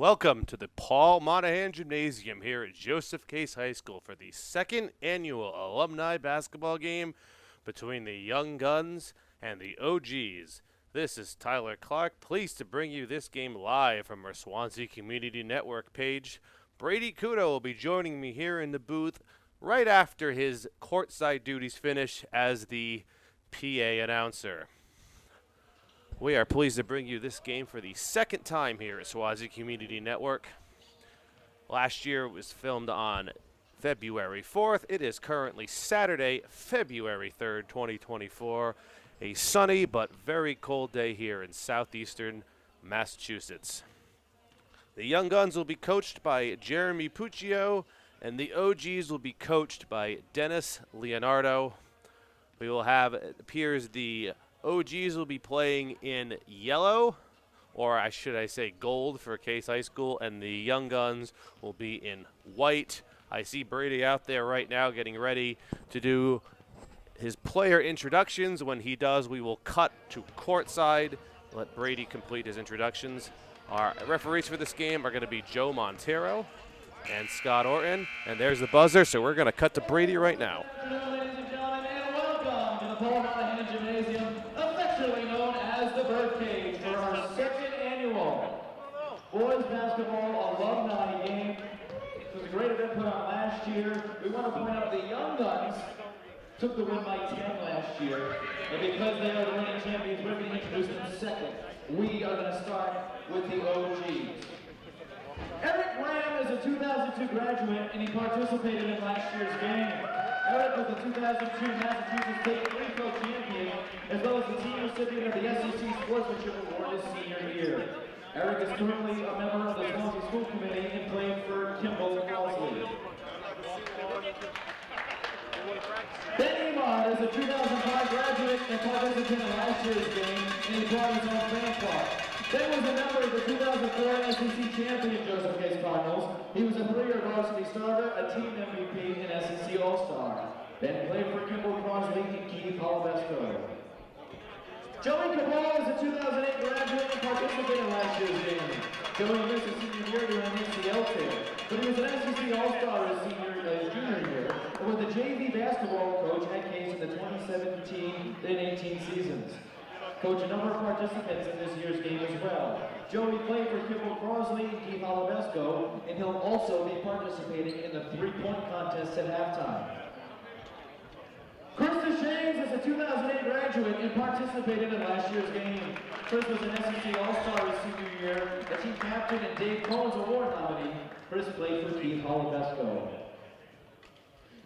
Welcome to the Paul Monahan Gymnasium here at Joseph Case High School for the second annual Alumni Basketball Game between the Young Guns and the OGs. This is Tyler Clark, pleased to bring you this game live from our Swansea Community Network page. Brady Couto will be joining me here in the booth right after his courtside duties finish as the PA announcer. We are pleased to bring you this game for the second time here at Swansea Community Network. Last year it was filmed on February 4th. It is currently Saturday, February 3rd, 2024. A sunny but very cold day here in southeastern Massachusetts. The Young Guns will be coached by Jeremy Puccio, and the OGs will be coached by Dennis Leonardo. We will have, it appears, the OGs will be playing in yellow, or should I say gold for Case High School, and the Young Guns will be in white. I see Brady out there right now getting ready to do his player introductions. When he does, we will cut to courtside, let Brady complete his introductions. Our referees for this game are going to be Joe Montero and Scott Orton, and there's the buzzer, so we're going to cut to Brady right now. Ladies and gentlemen, and welcome to the Paul Monahan Gymnasium, affectionately known as the Birdcage, for our second annual boys basketball alumni game. It was a great event put on last year. We want to point out the Young Guns took the win by 10 last year, and because they are the reigning champions, we're going to introduce them second. We are going to start with the OGs. Eric Graham is a 2002 graduate, and he participated in last year's game. Eric was the 2002 Massachusetts State Three-Co champion, as well as the team recipient of the SEC Sportsmanship Award his senior year. Eric is currently a member of the Swansea School Committee and played for Kimball Crossley. Ben Iman is a 2005 graduate and participated in last year's game, and he brought his own fan club. Ben was a member of the 2004 SEC champion Joseph Case Cardinals. He was a three-year varsity starter, a team MVP, and SEC All-Star. Ben played for Kimball Crossley and Keith Holobesco. Joey Cabral is a 2008 graduate and participated in last year's game. Joey missed his senior year during an ACL tear, but he was an SEC All-Star his junior year, and was the JV basketball coach at Case in the 2017 and 18 seasons. Coach a number of participants in this year's game as well. Joey played for Kimball Crossley and Keith Holobesco, and he'll also be participating in the three-point contest at halftime. Krista James is a 2008 graduate and participated in last year's game. Chris was an SEC All-Star his senior year, a team captain and Dave Cohen's award nominee. Chris played for Keith Holobesco.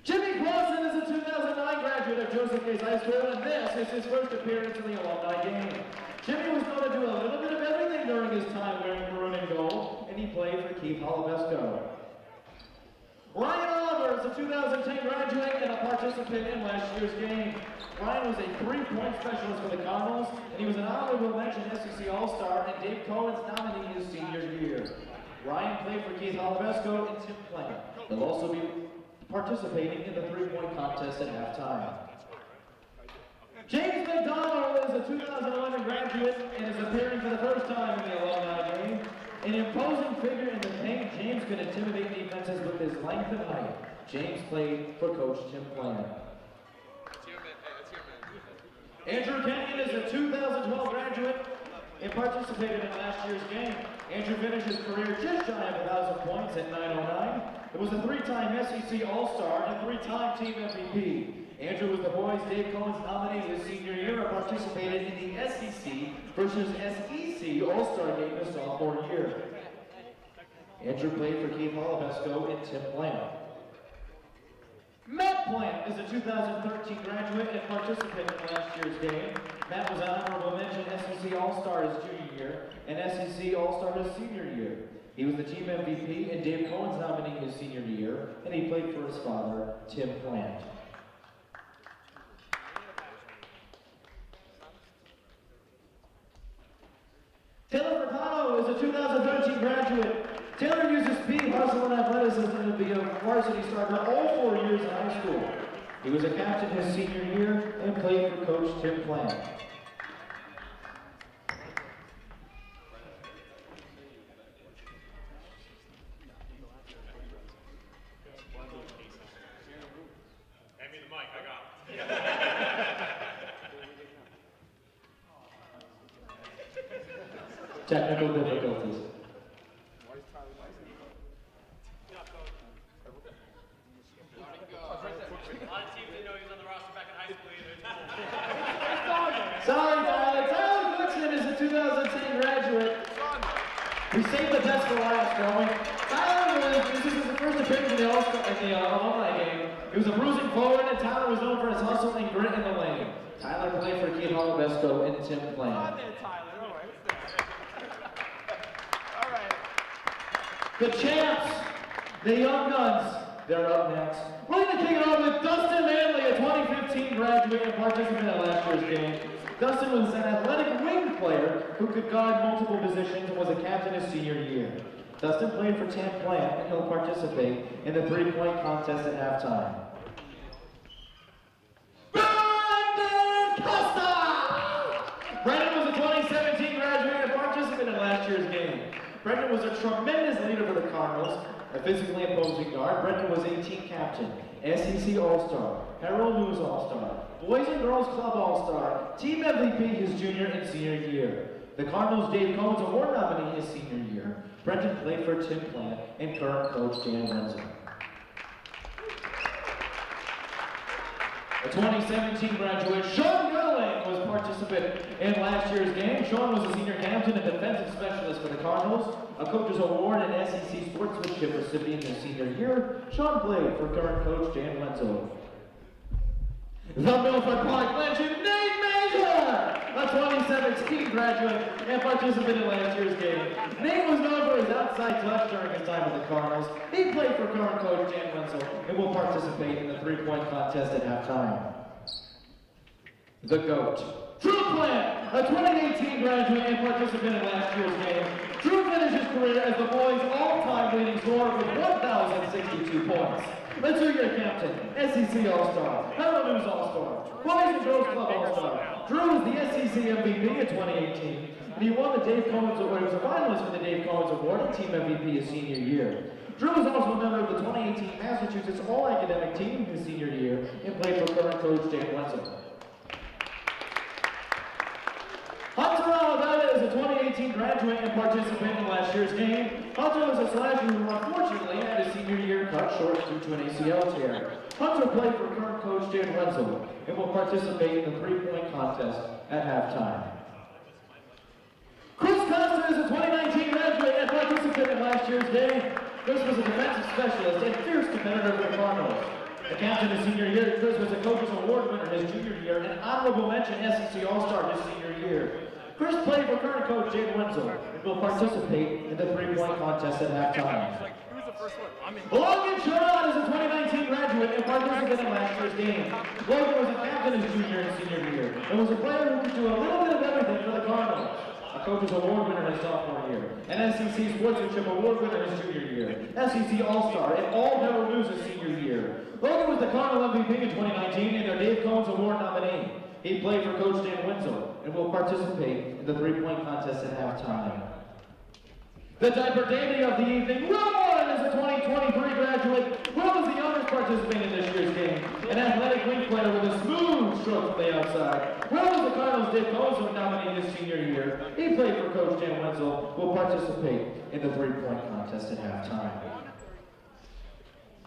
Jimmy Clausen is a 2009 graduate of Joseph Case High School, and this is his first appearance in the alumni game. Jimmy was known to do a little bit of everything during his time wearing maroon and gold, and he played for Keith Holobesco. Ryan Oliver is a 2010 graduate and a participant in last year's game. Ryan was a three-point specialist for the Cardinals, and he was an honorable mention SEC All-Star and Dave Cohen's nominee his senior year. Ryan played for Keith Holobesco and Tim Plant. They'll also be participating in the three-point contest at halftime. James McDonald is a 2011 graduate and is appearing for the first time in the alumni game. An imposing figure in the paint, James can intimidate defenses with his length and height. James played for Coach Tim Plant. Andrew Kenyon is a 2012 graduate and participated in last year's game. Andrew finished his career just shy of 1,000 points at 909. It was a three-time SEC All-Star and three-time team MVP. Andrew was the boys' Dave Cohen's nominee his senior year and participated in the SEC versus SEC All-Star game his sophomore year. Andrew played for Keith Holobesco and Tim Plant. Matt Plant is a 2013 graduate and participated in last year's game. Matt was an honorable mention SEC All-Star his junior year and SEC All-Star his senior year. He was the team MVP and Dave Cohen's nominee his senior year, and he played for his father, Tim Plant. Taylor Furtado is a 2013 graduate. Taylor uses speed, hustle, and athleticism to be a varsity starter all 4 years in high school. He was a captain his senior year and played for Coach Tim Plant. mic, I got it. Technical difficulties. Sorry, Tyler. Tyler Goodson is a 2010 graduate. We saved the best for last, don't we? Tyler this is his first appearance in the Alumni Game. He was a bruising forward, and Tyler was known for his hustle and grit in the lane. Tyler played for Couto and Tim Plant. The champs, the Young Guns, they're up next. We're going to kick it off with Dustin Manley, a 2015 graduate and participant at last year's game. Dustin was an athletic wing player who could guard multiple positions and was a captain his senior year. Dustin played for Tim Plant, and he'll participate in the three-point contest at halftime. Brandon Costa! Brandon was a 2017 graduate and participant in last year's game. Brendan was a tremendous leader for the Cardinals, a physically imposing guard. Brendan was a team captain, SEC All-Star, Herald News All-Star, Boys and Girls Club All-Star, Team MVP his junior and senior year. The Cardinals' Dave Combs Award nominee his senior year. Brendan played for Tim Plant and current coach Dan Renzo. A 2017 graduate, Sean Gerling, was participant in last year's game. Sean was a senior captain and defensive specialist for the Cardinals, a coach's award and SEC sportsmanship recipient his senior year. Sean played for current coach Dan Renzo. The Milford Park legend, Nate Major, a 2017 graduate and participant in last year's game. Nate was known for his outside touch during his time with the Cardinals. He played for current coach Dan Wenzel and will participate in the three-point contest at halftime. The GOAT, Drew Plant, a 2018 graduate and participant in last year's game. Drew finished his career as the boys' all-time leading scorer with 1,062 points. Let's hear your captain, SEC All-Star, Herald News All-Star, Boys and Girls Club All-Star. Drew was the SEC MVP in 2018, and he won the Dave Combs Award. He was a finalist for the Dave Combs Award and Team MVP his senior year. Drew was also a member of the 2018 Massachusetts All-Academic Team his senior year and played for current coach Dan Wenzel. Hunter Alabama is a 2018 graduate and participant in last year's game. Hunter was a slasher who unfortunately had his senior year cut short due to an ACL tear. Hunter played for current coach Dan Wenzel and will participate in the three-point contest at halftime. Chris Costa is a 2019 graduate and participant in last year's game. Chris was a defensive specialist and fierce competitor for the Cardinals. The captain his senior year, Chris was a coach's award winner his junior year and honorable mention SEC All-Star his senior year. Chris played for current coach Jake Wenzel and will participate in the three-point contest at halftime. Logan Sherrod is a 2019 graduate and participant in last year's game. Logan was a captain his junior and senior year and was a player who could do a little bit of everything for the Cardinals. A coach's award winner his sophomore year, an SEC Sportsmanship Award winner his junior year, SEC All-Star, and All-Herald News his senior year. Logan was the Cardinal MVP in 2019 and their Dave Combs Award nominee. He played for Coach Dan Wenzel and will participate in the three-point contest at halftime. The diaper dandy of the evening, Will Warren is a 2023 graduate. Will was the youngest participant in this year's game, an athletic wing player with a smooth stroke from the outside. Will was the Cardinals' Dave Combs nominee his senior year. He played for Coach Dan Wenzel, will participate in the three-point contest at halftime.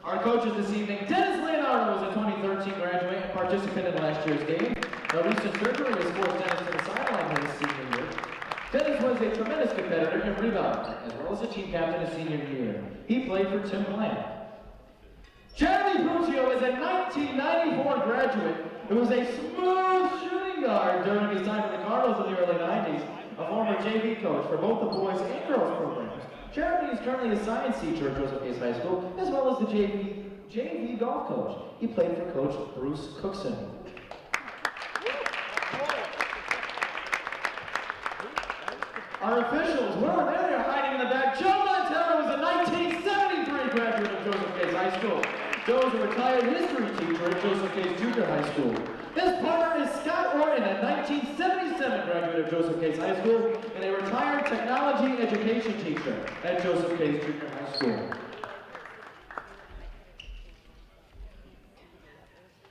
Our coaches this evening, Dennis Leonardo was a 2013 graduate and participant in last year's game. A recent surgery has forced Dennis to the sideline his senior year. Dennis was a tremendous competitor and rebounder, as well as a team captain his senior year. He played for Tim Plant. Jeremy Puccio is a 1994 graduate who was a smooth shooting guard during his time with the Cardinals in the early 90s, a former JV coach for both the boys and girls programs. Jeremy is currently a science teacher at Joseph Case High School, as well as the JV golf coach. He played for Coach Bruce Cookson. Our officials, where are they? They're hiding in the back. Joe Montana was a 1973 graduate of Joseph Case High School. Joe is a retired history teacher at Joseph Case Junior High School. His partner is Scott Orton, a 1977 graduate of Joseph Case High School and a retired technology education teacher at Joseph Case Junior High School.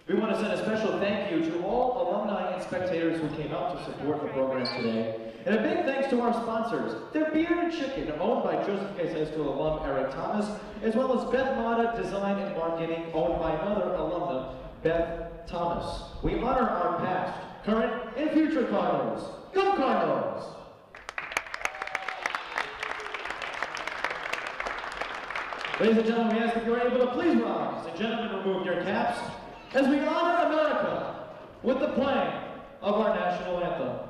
We want want to send a special thank you to all alumni and spectators who came out to support the program today. And a big thanks to our sponsors, their Bearded Chicken, owned by Joseph Case High School alum Eric Thomas, as well as Beth Mata Design and Marketing, owned by another alumna, Beth Thomas. We honor our past, current, and future Cardinals. Go Cardinals! Ladies and gentlemen, we ask if you're able to please rise and gentlemen remove your caps as we honor America with the playing of our national anthem.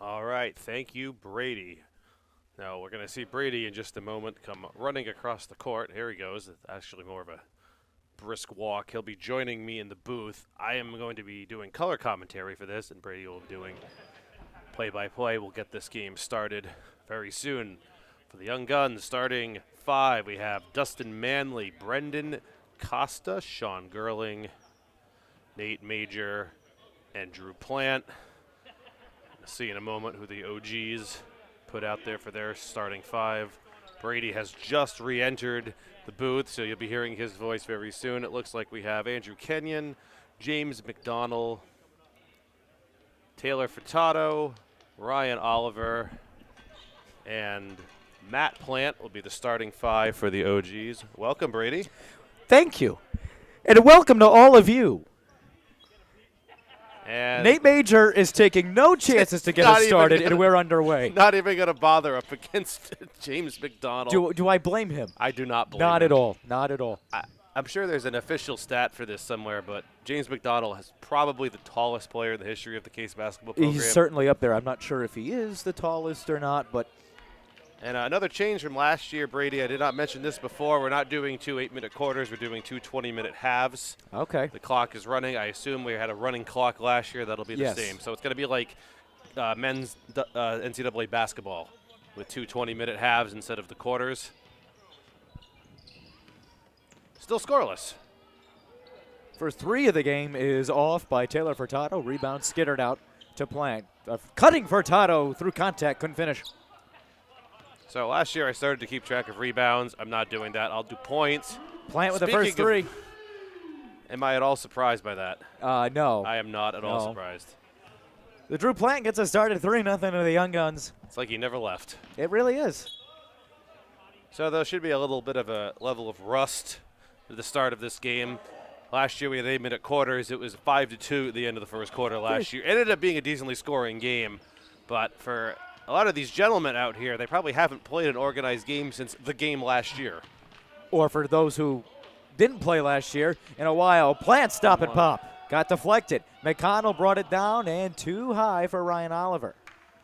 All right, thank you, Brady. Now we're going to see Brady in just a moment come running across the court. Here he goes. It's actually more of a brisk walk. He'll be joining me in the booth. I am going to be doing color commentary for this, and Brady will be doing play-by-play. We'll get this game started very soon. For the Young Guns, starting 5, we have Dustin Manley, Brendan Costa, Sean Gerling, Nate Major, and Drew Plant. We'll see in a moment who the OGs put out there for their starting 5. Brady has just re-entered the booth, so you'll be hearing his voice very soon. It looks like we have Andrew Kenyon, James McDonald, Taylor Furtado, Ryan Oliver, and Matt Plant will be the starting 5 for the OGs. Welcome, Brady. Thank you. And welcome to all of you. And Nate Major is taking no chances to get us started, and we're underway. Not even going to bother up against James McDonald. Do I blame him? I do not blame Not him. at all. Not at all. I'm sure there's an official stat for this somewhere, but James McDonald is probably the tallest player in the history of the Case basketball program. He's certainly up there. I'm not sure if he is the tallest or not, but And another change from last year, Brady, I did not mention this before. We're not doing 2 8-minute quarters. We're doing 2 20-minute halves. okay. The clock is running. I assume we had a running clock last year. That'll be the Yes. same. So it's going to be like men's NCAA basketball with 2 20-minute halves instead of the quarters. Still scoreless. First 3 of the game is off by Taylor Furtado. Rebound skittered out to Plant. Cutting Furtado through contact. Couldn't finish. So last year I started to keep track of rebounds. I'm not doing that. I'll do points. Plant with the Speaking first 3. Am I at all surprised by that? No. I am not at all No. surprised. The Drew Plant gets us started 3-0 to the Young Guns. It's like he never left. It really is. So there should be a little bit of a level of rust at the start of this game. Last year we had 8-minute quarters. It was 5-2 at the end of the first quarter last year. It ended up being a decently scoring game, but for a lot of these gentlemen out here, they probably haven't played an organized game since the game last year. Or for those who didn't play last year in a while, Plant stop and pop. Got deflected. McConnell brought it down and too high for Ryan Oliver.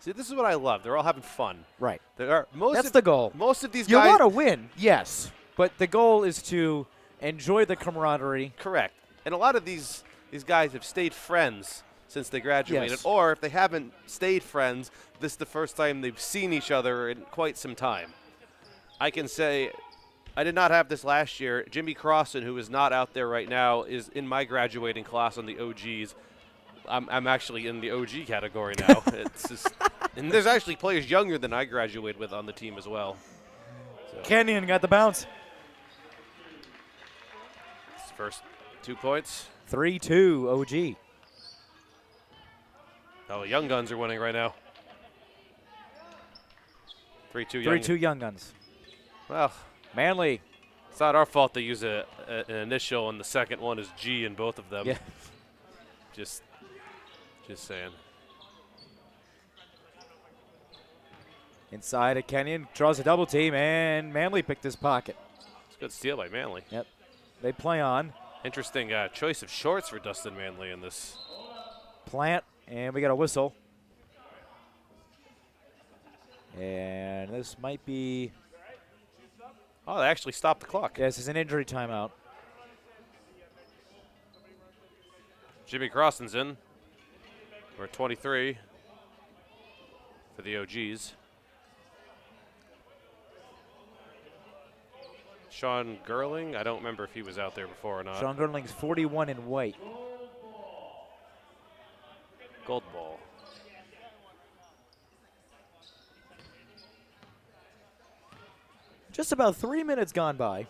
See, this is what I love. They're all having fun. Right. There are That's the goal. Most of these You guys. want to win, yes, but the goal is to enjoy the camaraderie. Correct. And a lot of these guys have stayed friends since they graduated. Yes. Or if they haven't stayed friends, this is the first time they've seen each other in quite some time. I can say I did not have this last year. Jimmy Crossan, who is not out there right now, is in my graduating class on the OGs. I'm actually in the OG category now. It's just, and there's actually players younger than I graduated with on the team as well. So. Kenyon got the bounce. His first 2 points. 3-2 OG. Oh, Young Guns are winning right now. 3-2 Young. 3-2 Young Guns. Well, Manly. it's not our fault they use an initial, and the second one is G in both of them. Yeah. Just saying. Inside of Kenyon, draws a double team, and Manly picked his pocket. It's a good steal by Manly. Yep. They play on. Interesting choice of shorts for Dustin Manley in this. Plant, and we got a whistle. And this might be. Oh, they actually stopped the clock. Yeah, this is an injury timeout. Jimmy Crossan's in. We're 23 for the OGs. Sean Gerling, I don't remember if he was out there before or not. Sean Gurling's 41 in white. Gold ball. Just about 3 minutes gone by.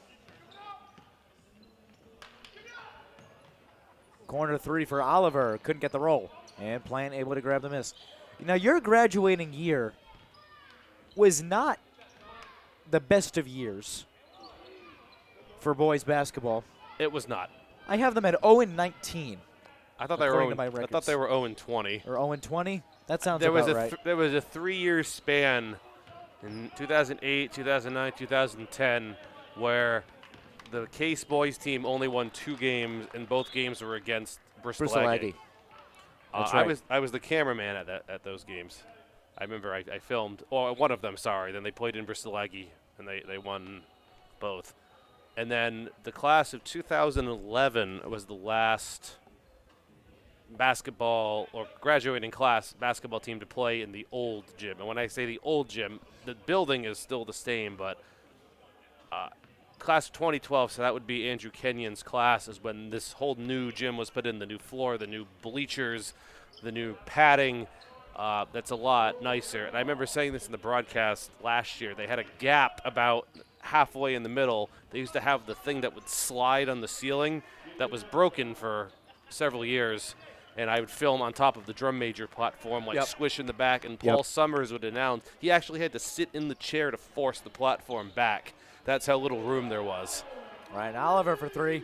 Corner 3 for Oliver. Couldn't get the roll. And Plant able to grab the miss. Now, your graduating year was not the best of years for boys basketball. It was not. I have them at 0-19. I thought they were. According to my I thought records. they were 0-20. Or 0-20? That sounds There was about a right. there was a 3-year span in 2008, 2009, 2010 where the Case boys team only won 2 games, and both games were against Bristol Aggie. That's right. I was the cameraman at those games. I remember I filmed, or one of them, sorry. Then they played in Bristol Aggie, and they won both. And then the class of 2011 was the last basketball or graduating class basketball team to play in the old gym. And when I say the old gym, the building is still the same, but class of 2012, so that would be Andrew Kenyon's class, is when this whole new gym was put in, the new floor, the new bleachers, the new padding. That's a lot nicer. And I remember saying this in the broadcast last year. They had a gap about halfway in the middle. They used to have the thing that would slide on the ceiling that was broken for several years. And I would film on top of the drum major platform, like squish in the back, and Paul Summers would announce. He actually had to sit in the chair to force the platform back. That's how little room there was. Ryan Oliver for 3.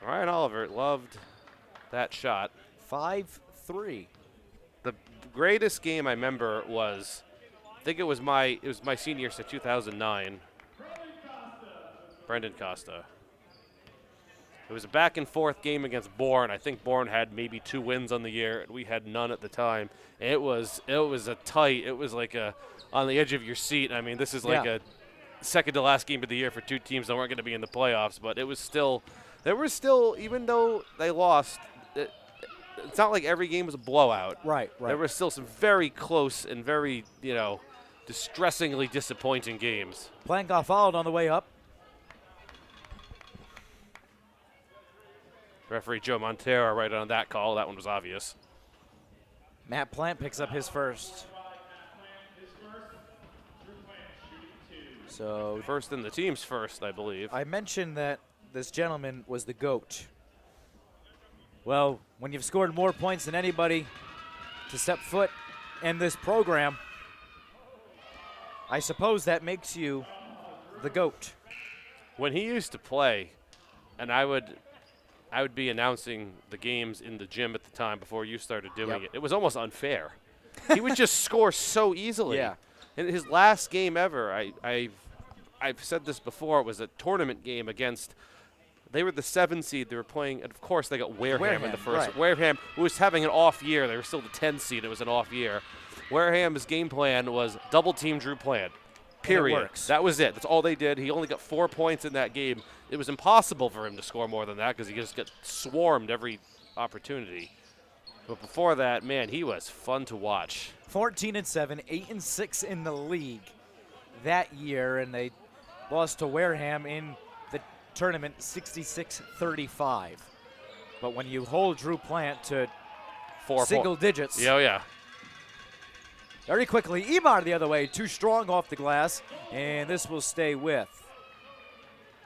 Ryan Oliver loved that shot. 5-3. The greatest game I remember was, I think it was my senior year, so 2009. Brendan Costa. It was a back-and-forth game against Bourne. I think Bourne had maybe 2 wins on the year, and we had none at the time. It was a tight. It was like a on the edge of your seat. I mean, this is like a second to last game of the year for 2 teams that weren't going to be in the playoffs. But it was still, there was still, even though they lost, it's not like every game was a blowout. Right. There were still some very close and very, distressingly disappointing games. Plant got fouled on the way up. Referee Joe Montero right on that call. That one was obvious. Matt Plant picks up his first. So First in the team's first, I believe. I mentioned that this gentleman was the GOAT. Well, when you've scored more points than anybody to step foot in this program, I suppose that makes you the GOAT. When he used to play, and I would be announcing the games in the gym at the time before you started doing it. It was almost unfair. He would just score so easily. Yeah. In his last game ever, I've said this before, it was a tournament game against, they were the 7 seed. They were playing, and of course they got Wareham in the first. Right. Wareham, who was having an off year. They were still the 10 seed. It was an off year. Wareham's game plan was double team Drew Plant. Period. And it works. That was it. That's all they did. He only got 4 points in that game. It was impossible for him to score more than that because he just got swarmed every opportunity. But before that, man, he was fun to watch. 14-7, 8-6 in the league that year, and they lost to Wareham in the tournament 66-35. But when you hold Drew Plant to 4 single digits, Yeah, yeah. very quickly, Emar the other way, too strong off the glass, and this will stay with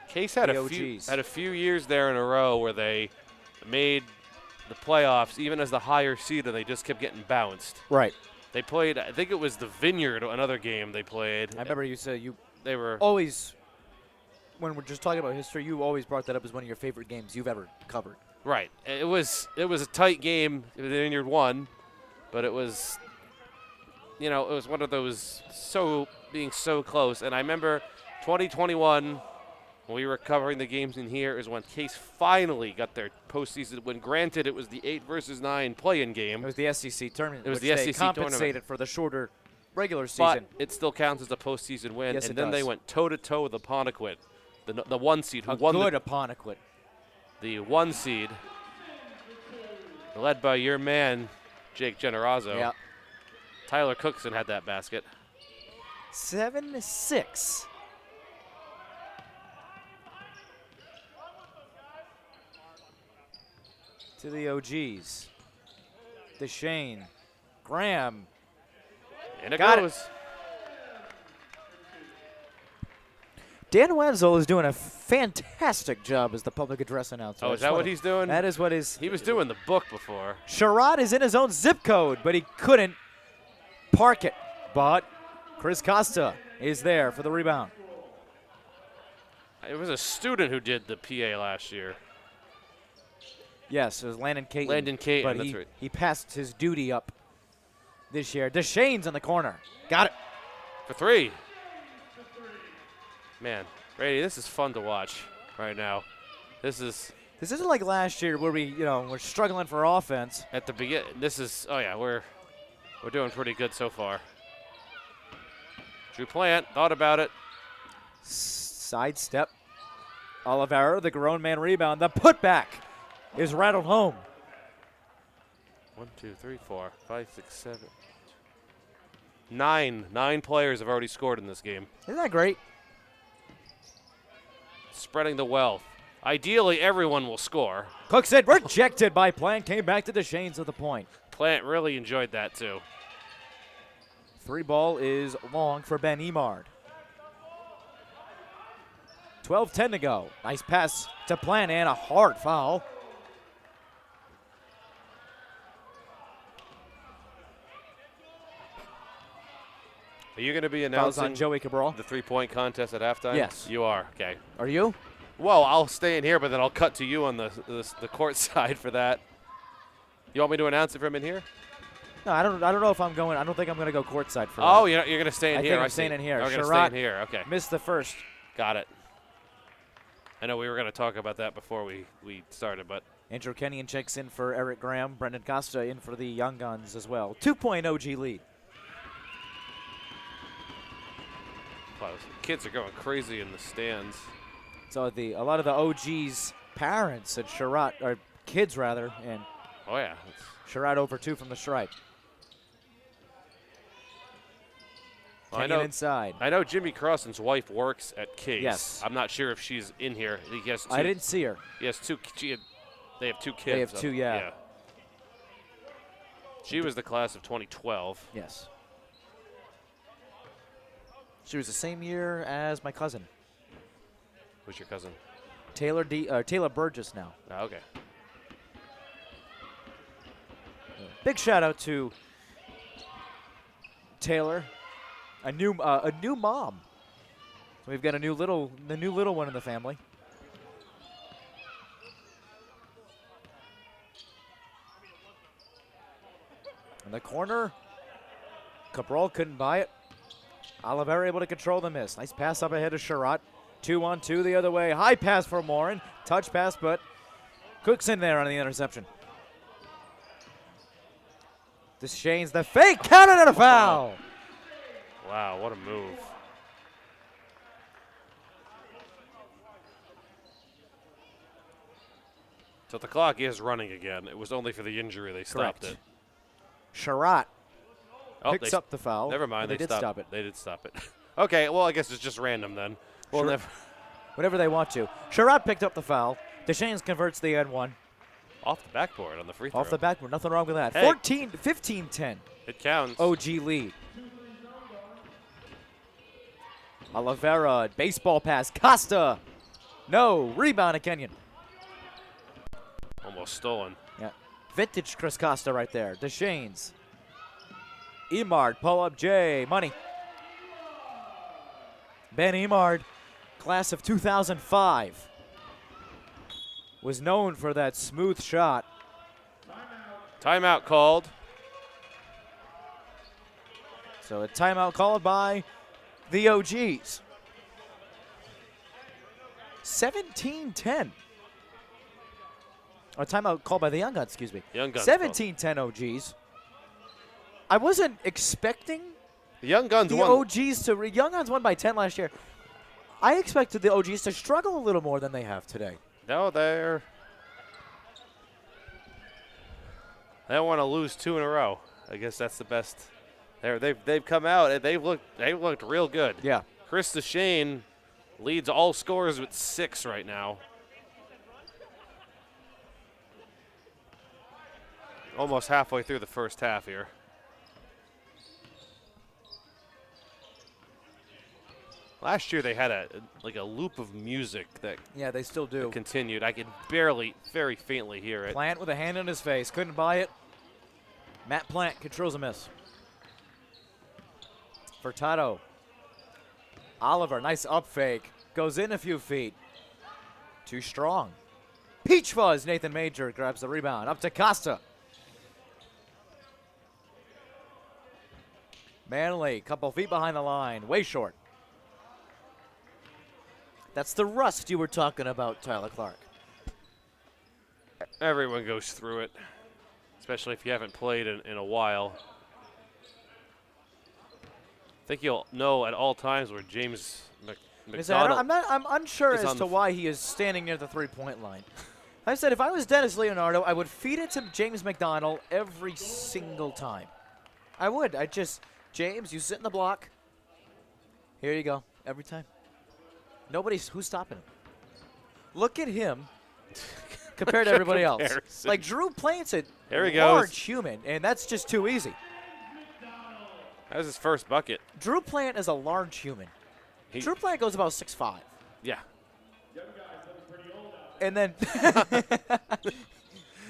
Case had the a OGs. few years there in a row where they made the playoffs even as the higher seed, and they just kept getting bounced. Right. They played, I think it was the Vineyard, another game they played. I remember you said They were always, when we're just talking about history, you always brought that up as one of your favorite games you've ever covered. right. It was a tight game. The Vineyard won, but it was, it was one of those being so close. And I remember 2021. When we were covering the games in here is when Case finally got their postseason win. Granted, it was the 8-versus-9 play-in game. It was the SEC tournament. It was which the they SEC compensated tournament. for the shorter regular But season. it still counts as a postseason win. Yes, and it then they does. went toe-to-toe with Apponequet, the 1 seed, who A won good Apponequet. the 1 seed, led by your man, Jake Generazzo. Yeah. Tyler Cookson had that basket. 7-6. To the OGs. Deshane. Graham. And it Got it. goes. Dan Wenzel is doing a fantastic job as the public address announcer. Oh, I is just that what wanna- he's doing? That is what his. He was doing the book before. Sherrod is in his own zip code, but he couldn't park it. But Chris Costa is there for the rebound. It was a student who did the PA last year. Yes, it was Landon Caton. Landon Caton, but that's right. he passed his duty up this year. Deshane's in the corner. Got it. For 3. Man, Brady, this is fun to watch right now. This is This isn't like last year where we're struggling for offense. at the beginning. This is we're doing pretty good so far. Drew Plant thought about it. Sidestep. Oliveira, the grown man rebound. The putback is rattled home. 1, 2, 3, 4, 5, 6, 7. 9 players have already scored in this game. Isn't that great? Spreading the wealth. Ideally, everyone will score. Cook said rejected by Plant. Came back to Deshane's at the point. Plant really enjoyed that too. 3 ball is long for Ben Emard. 12-10 to go. Nice pass to Plant and a hard foul. Are you going to be Fouls on announcing Joey Cabral. the 3-point contest at halftime? Yes. You are. Okay. Are you? Well, I'll stay in here, but then I'll cut to you on the court side for that. You want me to announce it from in here? No, I don't know if I'm going. I don't think I'm going to go courtside for Oh, that. you're going to stay in I here. think I'm see. staying in here. We're going to stay Sherrod in here. Okay. Missed the first. Got it. I know we were going to talk about that before we started, but Andrew Kenyon checks in for Eric Graham. Brendan Costa in for the Young Guns as well. 2-point OG lead. wow, kids are going crazy in the stands. So a lot of the OGs' parents at Sherrod, or kids rather, and Oh, yeah. Sherrod over 2 from the stripe. Well, Kenyon inside. I know Jimmy Crossan's wife works at Case. Yes. I'm not sure if she's in here. He has 2, I didn't see her. He has 2. They have 2 kids. They have 2, yeah. She was the class of 2012. Yes. She was the same year as my cousin, Who's your cousin? Taylor Burgess now. Oh, okay. Big shout out to Taylor, a new mom. So we've got the new little one in the family. In the corner, Cabral couldn't buy it. Oliveira able to control the miss. Nice pass up ahead of Sherrod. 2-on-2 the other way. High pass for Morin. Touch pass, but Cook's in there on the interception. Deshane's the fake. Counted and a foul. Wow, what a move. So the clock is running again. It was only for the injury they stopped Correct. it. Sherrod Oh, picks up the foul. Never mind. Oh, they did stopped stop it. They did stop it. Okay, well, I guess it's just random then. Well, Sure. never. Whatever they want to. Sherrod picked up the foul. Deshanes converts the N1. Off the backboard on the free throw. Off the backboard, nothing wrong with that. Hey. 15-10. It counts. OG lead. Oliveira, baseball pass. Costa. No. Rebound to Kenyon. Almost stolen. Yeah. Vintage Chris Costa right there. DeShanes. Emard, pull-up J. Money. Ben Emard, class of 2005. Was known for that smooth shot. Timeout called. So a timeout called by the OGs. 17-10. A timeout called by the Young Guns, excuse me. Young Guns. 17-10 OGs. I wasn't expecting The Young Guns the won. OGs to. Young Guns won by 10 last year. I expected the OGs to struggle a little more than they have today. No, they don't want to lose 2 in a row. I guess that's the best. They've come out and they've looked real good. Yeah. Chris DeShane leads all scorers with 6 right now. Almost halfway through the first half here. Last year they had a loop of music that Yeah, they still do. continued. I could barely, very faintly hear it. Plant with a hand in his face. Couldn't buy it. Matt Plant controls a miss. Furtado. Oliver, nice up fake. Goes in a few feet. Too strong. Peach Fuzz. Nathan Major grabs the rebound. Up to Costa. Manley, couple feet behind the line. Way short. That's the rust you were talking about, Tyler Clark. Everyone goes through it, especially if you haven't played in a while. I think you'll know at all times where James McDonald. I'm unsure is as on to the why he is standing near the three-point line. I said if I was Dennis Leonardo, I would feed it to James McDonald every single time. I would. James, you sit in the block. Here you go. Every time. Who's stopping him? Look at him compared to everybody else. Comparison. Like Drew Plant's a There he large goes. human, and that's just too easy. That was his first bucket. Drew Plant is a large human. Drew Plant goes about 6'5". Yeah. And then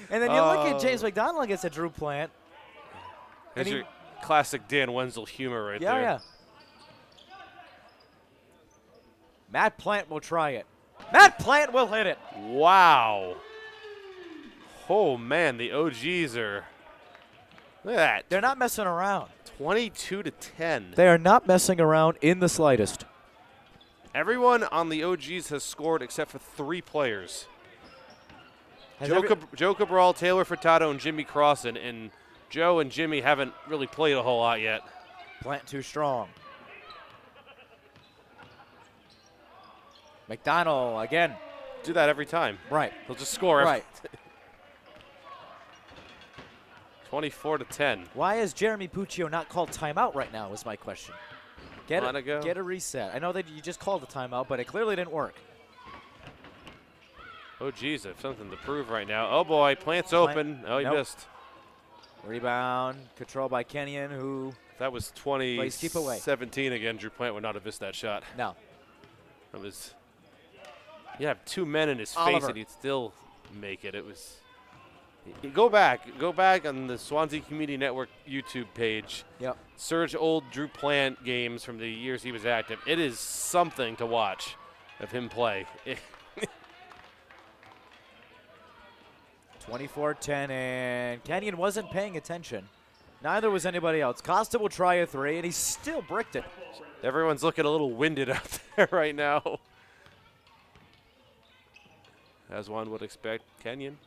and then you look at James McDonald against a Drew Plant. There's And your classic Dan Wenzel humor right there. Yeah. Matt Plant will try it. Matt Plant will hit it. Wow. Oh, man, the OGs are – look at that. They're not messing around. 22-10. They are not messing around in the slightest. Everyone on the OGs has scored except for 3 players. Joe Cabral, Taylor Furtado, and Jimmy Crossan. And Joe and Jimmy haven't really played a whole lot yet. Plant too strong. McDonald again. Do that every time. Right. He'll just score. Right. 24-10. Why is Jeremy Puccio not called timeout right now is my question. Get a reset. I know that you just called the timeout, but it clearly didn't work. Oh, geez, I have something to prove right now. Oh, boy, Plant's open. Oh, he missed. Rebound, control by Kenyon, who If that was plays keep away. 2017 again, Drew Plant would not have missed that shot. No. That was – you have 2 men in his face Oliver. and he'd still make it. It was – go back on the Swansea Community Network YouTube page. Yep. Search old Drew Plant games from the years he was active. It is something to watch of him play. 24-10, and Kenyon wasn't paying attention. Neither was anybody else. Costa will try a 3, and he still bricked it. Everyone's looking a little winded out there right now. As one would expect. Kenyon.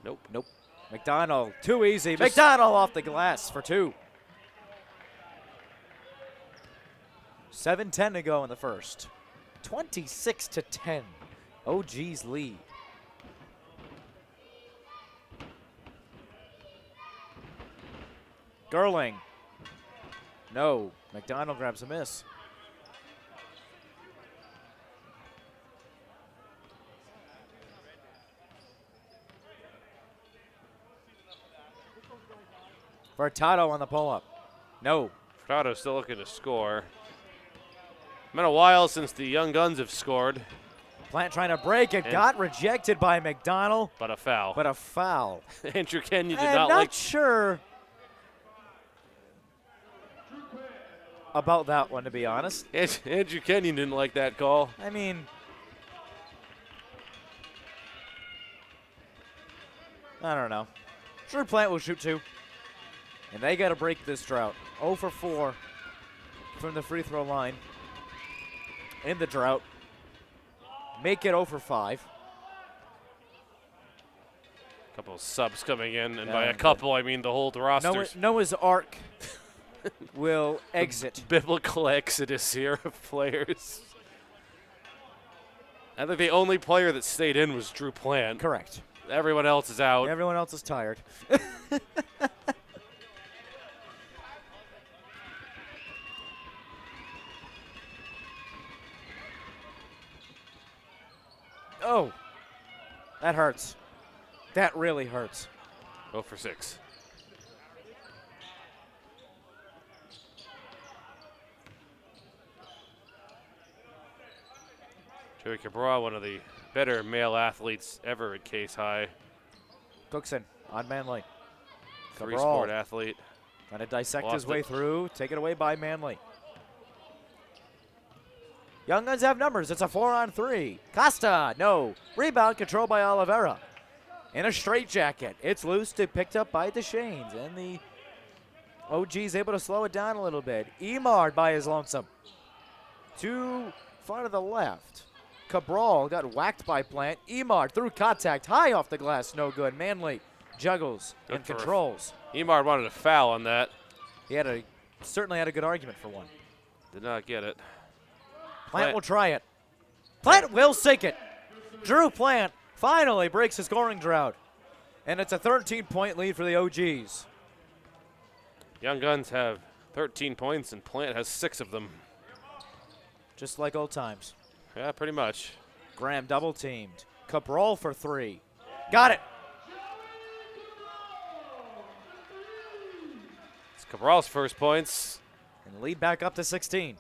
Nope. McDonald, too easy. McDonald off the glass for 2. 7:10 to go in the first. 26-10. OG's lead. Gerling. No. McDonald grabs a miss. Couto on the pull-up. No. Couto still looking to score. Been a while since the Young Guns have scored. Plant trying to break it. Got rejected by McDonald. But a foul. But a foul. Andrew Kenyon did I'm not not like. sure about that one, to be honest. Andrew Kenyon didn't like that call. I mean, I don't know. Drew Plant will shoot 2. And they got to break this drought. 0 for 4 from the free throw line in the drought. Make it 0 for 5. Couple of subs coming in, and by a couple, I mean the whole roster. Noah's Ark will exit. Biblical exodus here of players. I think the only player that stayed in was Drew Plant. Correct. Everyone else is out. Everyone else is tired. Oh, that hurts. That really hurts. 0 for 6. Joey Cabral, one of the better male athletes ever at Case High. Cookson on Manley. Three-sport athlete. Trying to dissect his way through. Taken away by Manley. Young Guns have numbers. It's a 4-on-3. Costa, no. Rebound controlled by Oliveira. In a straitjacket. It's loose, picked up by Deschaines. And the OG's able to slow it down a little bit. Emard by his lonesome. Too far to the left. Cabral got whacked by Plant. Emard through contact. High off the glass. No good. Manley juggles and controls. Emard wanted a foul on that. He certainly had a good argument for one. Did not get it. Plant will try it. Plant will sink it. Drew Plant finally breaks the scoring drought. And it's a 13-point lead for the OGs. Young Guns have 13 points, and Plant has 6 of them. Just like old times. Yeah, pretty much. Graham double-teamed. Cabral for 3. Got it. It's Cabral's first points. And lead back up to 16.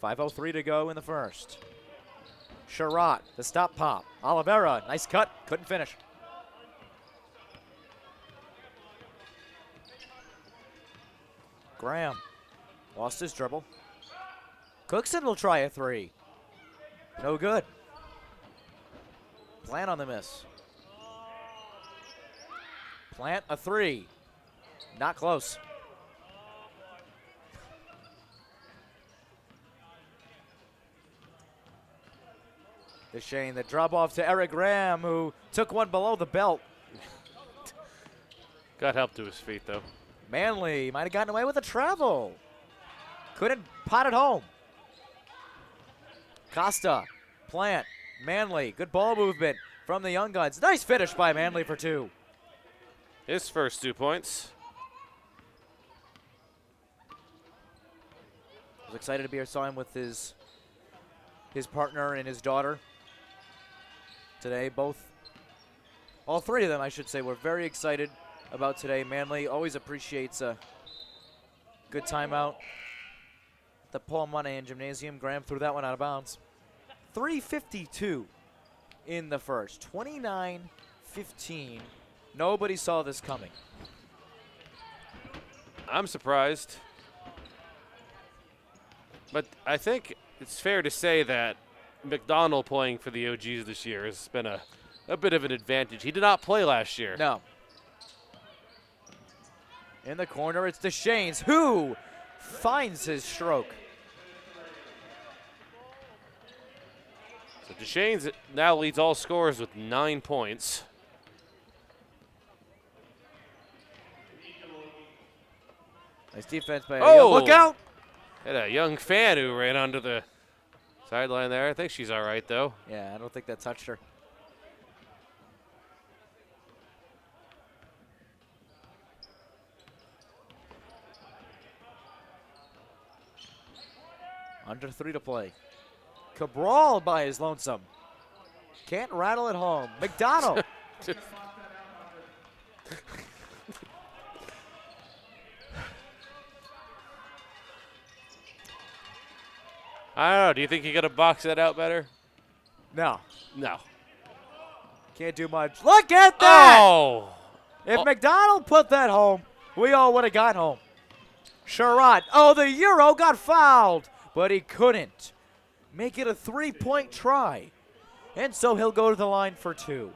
5:03 to go in the first. Sherratt, the stop pop. Oliveira, nice cut, couldn't finish. Graham lost his dribble. Cookson will try a 3. No good. Plant on the miss. Plant a 3. Not close. Deschaines, the drop off to Eric Graham, who took one below the belt. Got help to his feet, though. Manley might have gotten away with a travel. Couldn't pot it home. Costa, Plant, Manley, good ball movement from the Young Guns. Nice finish by Manley for 2. His first 2 points. Was excited to be here, saw him with his partner and his daughter today. All 3 of them, I should say, were very excited about today. Manley always appreciates a good timeout. The Paul Monahan Gymnasium. Graham threw that one out of bounds. 3:52 in the first. 29-15. Nobody saw this coming. I'm surprised. But I think it's fair to say that McDonald playing for the OGs this year has been a bit of an advantage. He did not play last year. No. In the corner, it's Deschaines, who finds his stroke. So Deschaines now leads all scorers with 9 points. Nice defense by look out! Had a young fan who ran onto the sideline there. I think she's all right, though. Yeah, I don't think that touched her. Under 3 to play. Cabral by his lonesome. Can't rattle it home. McDonald. I don't know. Do you think you got to box that out better? No. No. Can't do much. Look at that! Oh! If McDonald put that home, we all would have got home. Sherrod. Oh, the Euro got fouled, but he couldn't. Make it a 3-point try. And so he'll go to the line for 2.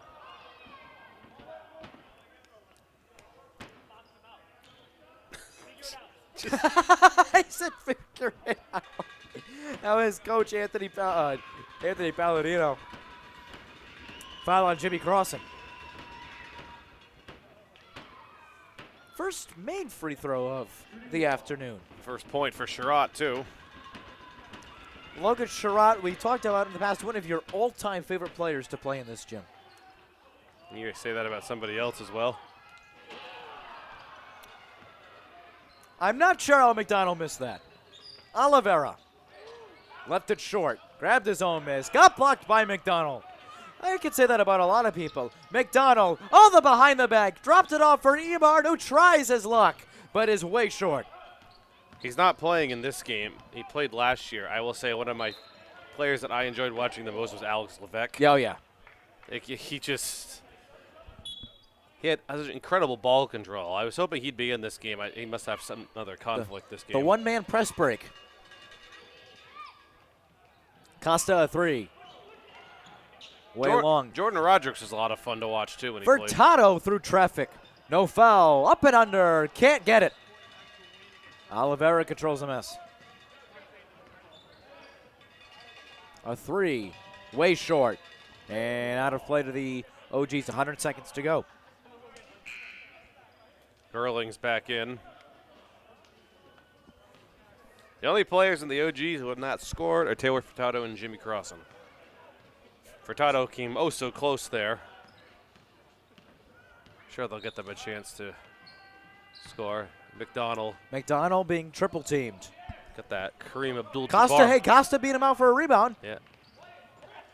I said figure it out. That was Coach Anthony Palladino. Foul on Jimmy Crossan. First main free throw of the afternoon. First point for Sherrod, too. Logan Sherrod, we talked about in the past, one of your all-time favorite players to play in this gym. You say that about somebody else as well? I'm not sure how McDonald missed that. Oliveira left it short, grabbed his own miss, got blocked by McDonald. I could say that about a lot of people. McDonald, oh, the behind the back, dropped it off for Ebard, who tries his luck, but is way short. He's not playing in this game. He played last year. I will say one of my players that I enjoyed watching the most was Alex Levesque. Oh, yeah. He had incredible ball control. I was hoping he'd be in this game. He must have some other conflict this game. The one-man press break. Costa a 3. Way long. Jordan Rodriguez was a lot of fun to watch, too, when he played. Furtado through traffic. No foul. Up and under. Can't get it. Oliveira controls the mess. A 3. Way short. And out of play to the OGs. 100 seconds to go. Gerling's back in. The only players in the OGs who have not scored are Taylor Furtado and Jimmy Crossan. Furtado came oh so close there. Sure, they'll get them a chance to score. McDonald being triple teamed. got that. Kareem Abdul-Jabbar. Costa beat him out for a rebound. Yeah.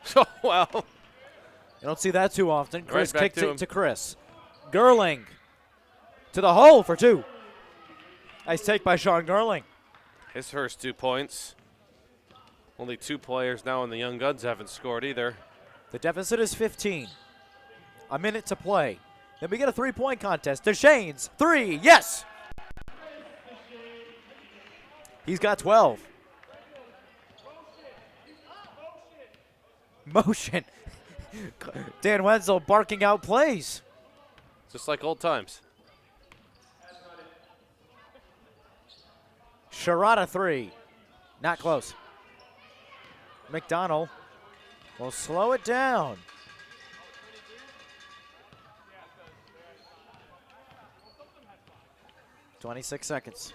So, well. You don't see that too often. Chris Right kicked it to Chris. Gerling to the hole for 2. Nice take by Sean Gerling. His first 2 points. Only 2 players now in the Young Guns haven't scored either. The deficit is 15. A minute to play. Then we get a 3-point contest. DeShane's 3. Yes! He's got 12. Motion. Dan Wenzel barking out plays. Just like old times. Sherrod 3. Not close. McDonald will slow it down. .26 seconds.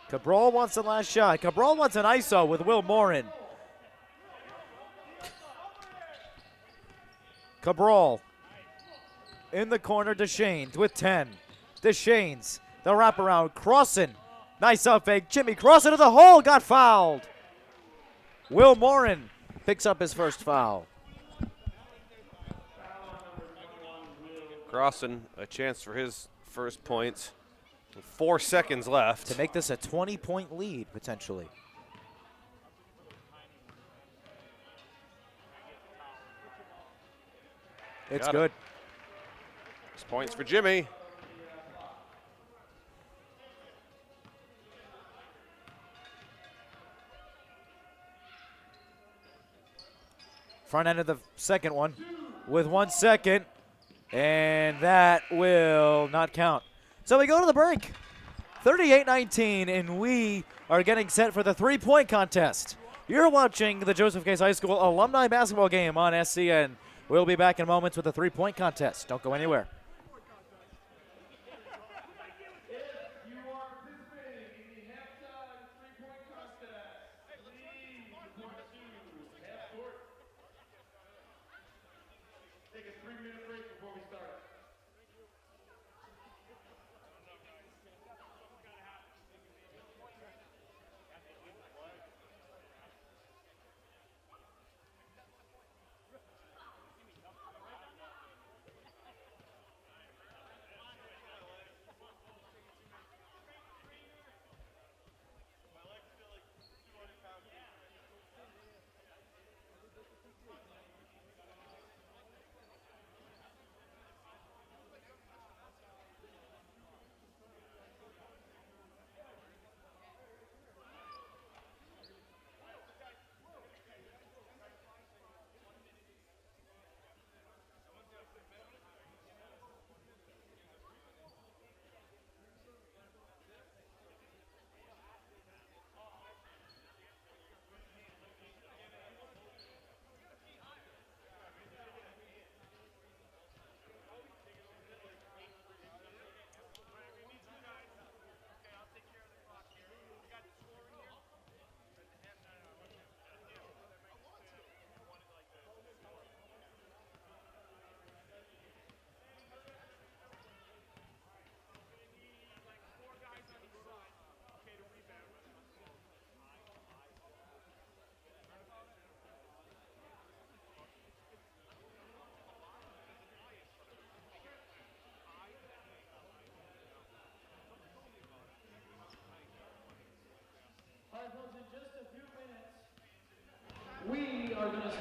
Cabral wants the last shot. Cabral wants an ISO with Will Morin. Cabral in the corner. Deshanes with 10. Deshanes, the wraparound. Crossan. Nice up fake. Jimmy Crossan to the hole. Got fouled. Will Morin picks up his first foul. Crossan, a chance for his first points. 4 seconds left. To make this a 20-point lead, potentially. It's good. 6 points for Jimmy. Front end of the second one with 1 second. And that will not count. So we go to the break. 38-19, and we are getting set for the 3-point contest. You're watching the Joseph Case High School Alumni Basketball Game on SCN. We'll be back in moments with the 3-point contest. Don't go anywhere.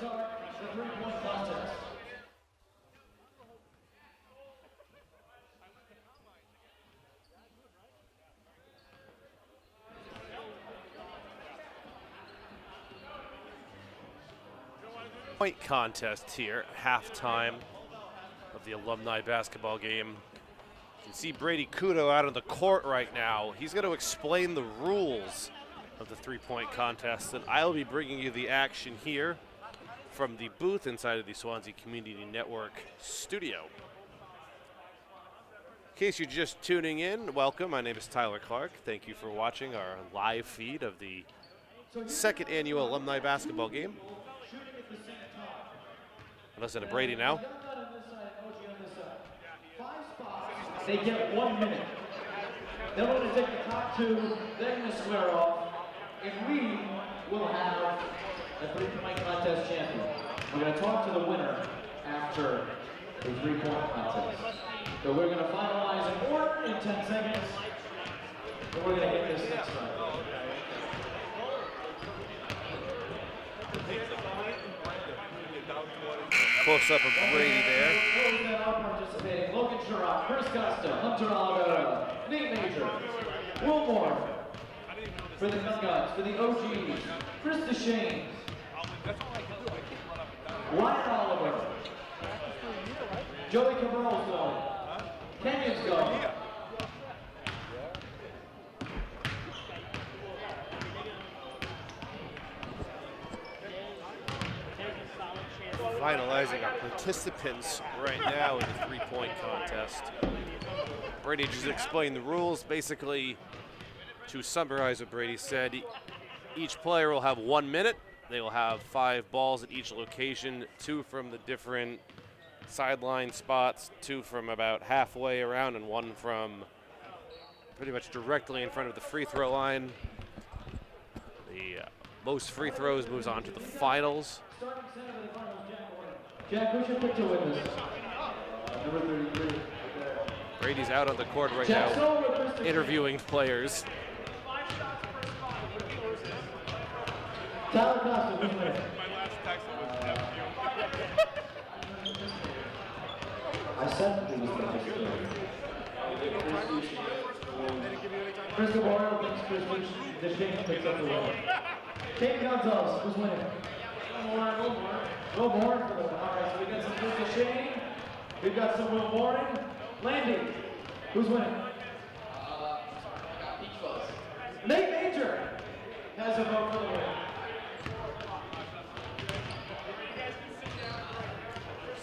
start the three-point contest. Point contest here, halftime of the Alumni Basketball Game. You can see Brady Couto out on the court right now. He's going to explain the rules of the three-point contest, and I'll be bringing you the action here from the booth inside of the Swansea Community Network studio. In case you're just tuning in, welcome. My name is Tyler Clark. Thank you for watching our live feed of the second annual Alumni Basketball Game. Listen to Brady now. They get 1 minute. They're going to take the top two, they're going to square off, and we will have the three-point contest champion. We're going to talk to the winner after the three-point contest. So we're going to finalize an order in 10 seconds, and we're going to hit this next time. Close up of Brady there. Participating Logan Sherrock, Chris Costa, Hunter Oliveira, Nate Major, Will Moore for the Young Guns, for the OGs, Chris DeShane, Ryan Oliver, Joey Cabral's going, Kenyon's going. Finalizing our participants right now in the three-point contest. Brady just explained the rules. Basically, to summarize what Brady said, each player will have 1 minute. They will have 5 balls at each location, 2 from the different sideline spots, 2 from about halfway around, and 1 from pretty much directly in front of the free throw line. The most free throws moves on to the finals. Jack, who's your pick to win this? Number 33. Brady's out on the court right now, interviewing players. Tyler Costa, who's winning? I said it was Chris Cabrera against Chris DeShane picks up the win. Kate Gonzalez, who's winning? Will Moore for the win. All right, so we got some Chris DeShane. We've got some Will Moore. Landy, who's winning? Beach Buzz. Nate Major has a vote for the win.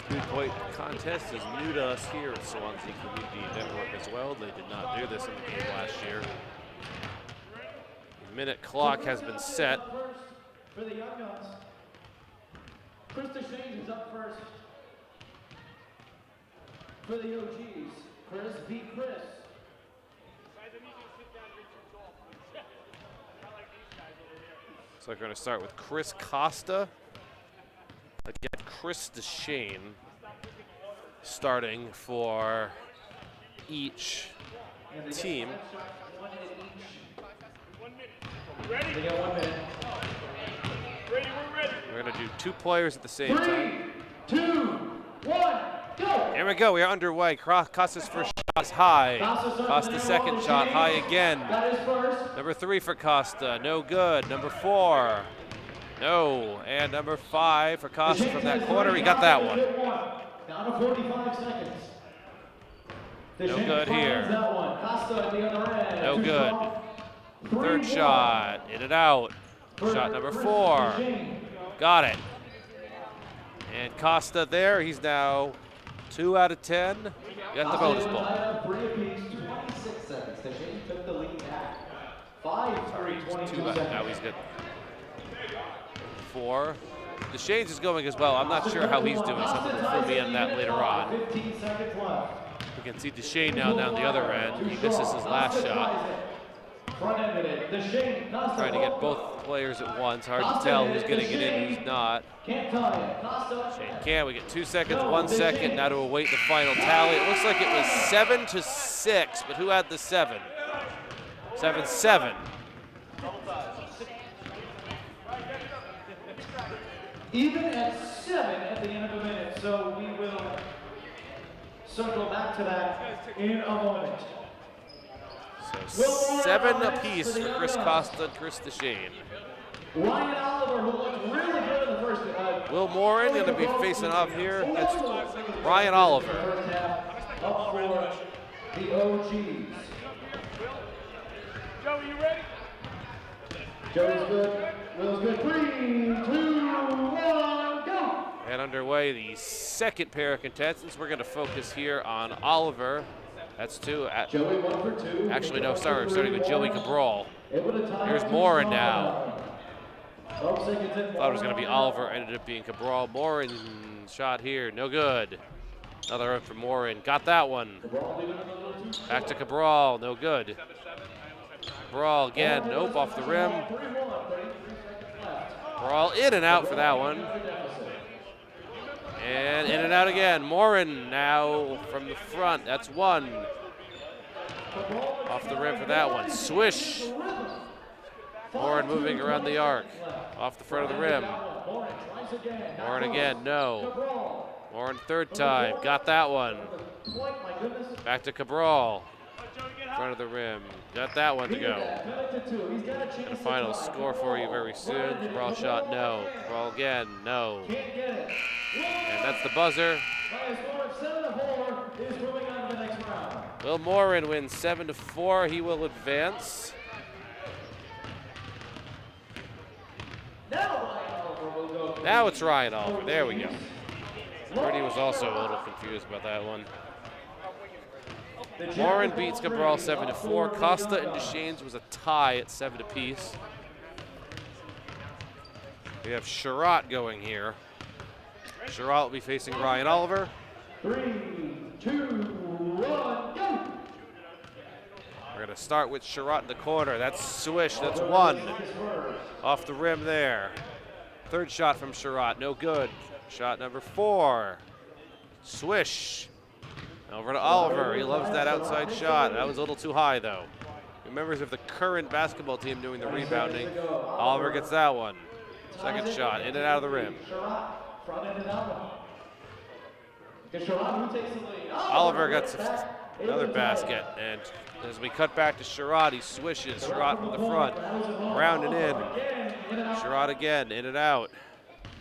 Three-point contest is new to us here at Swansea Community Network as well. They did not do this in the game last year. The minute clock has been set. For the Young Guns, Chris DeShane is up first. For the OGs, Chris v. Chris. So we're going to start with Chris Costa against Chris DeShane, starting for each team. They got 1 minute. We're going to do 2 players at the same time. 3, 2, 1, go! Here we go. We are underway. Costa's first shot is high. Costa's second shot high again. Number 3 for Costa. No good. Number 4. No. And number 5 for Costa from that corner. He got that one. Down to 45 seconds. No good here. No good. Third shot. In and out. Shot number 4. Got it. And Costa there. He's now 2 out of 10. Got the bonus ball. 3 apiece, 26 seconds. DeShane took the lead back. 2 out. Now he's good. 4. DeShane's is going as well. I'm not sure how he's doing. Someone will fill me in that later on. 15 seconds left. We can see DeShane now down the other end. He misses his last shot. Trying to get both players at once. Hard to tell who's getting it in, who's not. Shane can. We get 2 seconds, 1 second. Now to await the final tally. It looks like it was 7-6, but who had the 7? 7-7. Even at 7 at the end of the minute. So we will circle back to that in a moment. So 7 apiece for Chris Costa and Chris DeShane. Ryan Oliver, who looked really good in the first half. Will Morin going to be facing off here against Ryan Oliver. First half, up for the OGs. Joe, you ready? Joe's good. Will's good. 3, 2, 1, go! And underway, the second pair of contestants. We're going to focus here on Oliver. That's 2. Joey 1 for 2. Actually, no, sorry. We're starting with Joey Cabral. Here's Morin now. Thought it was going to be Oliver. Ended up being Cabral. Morin shot here. No good. Another run for Morin. Got that one. Back to Cabral. No good. Cabral again. Nope, off the rim. Cabral in and out for that one. And in and out again. Morin now from the front. That's 1. Off the rim for that one. Swish. Morin moving around the arc. Off the front of the rim. Morin again. No. Morin third time. Got that one. Back to Cabral. Front of the rim. Got that one to go. And a final score for you very soon. Cabral shot, no. Cabral again, no. And that's the buzzer. Will Morin wins 7-4. He will advance. Now it's Ryan Oliver. There we go. Brady was also a little confused about that one. Morin beats Cabral 7-4. Costa and DeShane's was a tie at 7 apiece. We have Sherratt going here. Sherratt will be facing Ryan Oliver. 3, 2, 1, go! We're going to start with Sherratt in the corner. That's swish. That's 1. Off the rim there. Third shot from Sherratt. No good. Shot number 4. Swish. Over to Oliver. He loves that outside shot. That was a little too high, though. Members of the current basketball team doing the rebounding. Oliver gets that one. Second shot. In and out of the rim. Oliver gets another basket. And as we cut back to Sherratt, he swishes. Sherratt from the front. Round and in. Sherratt again. In and out.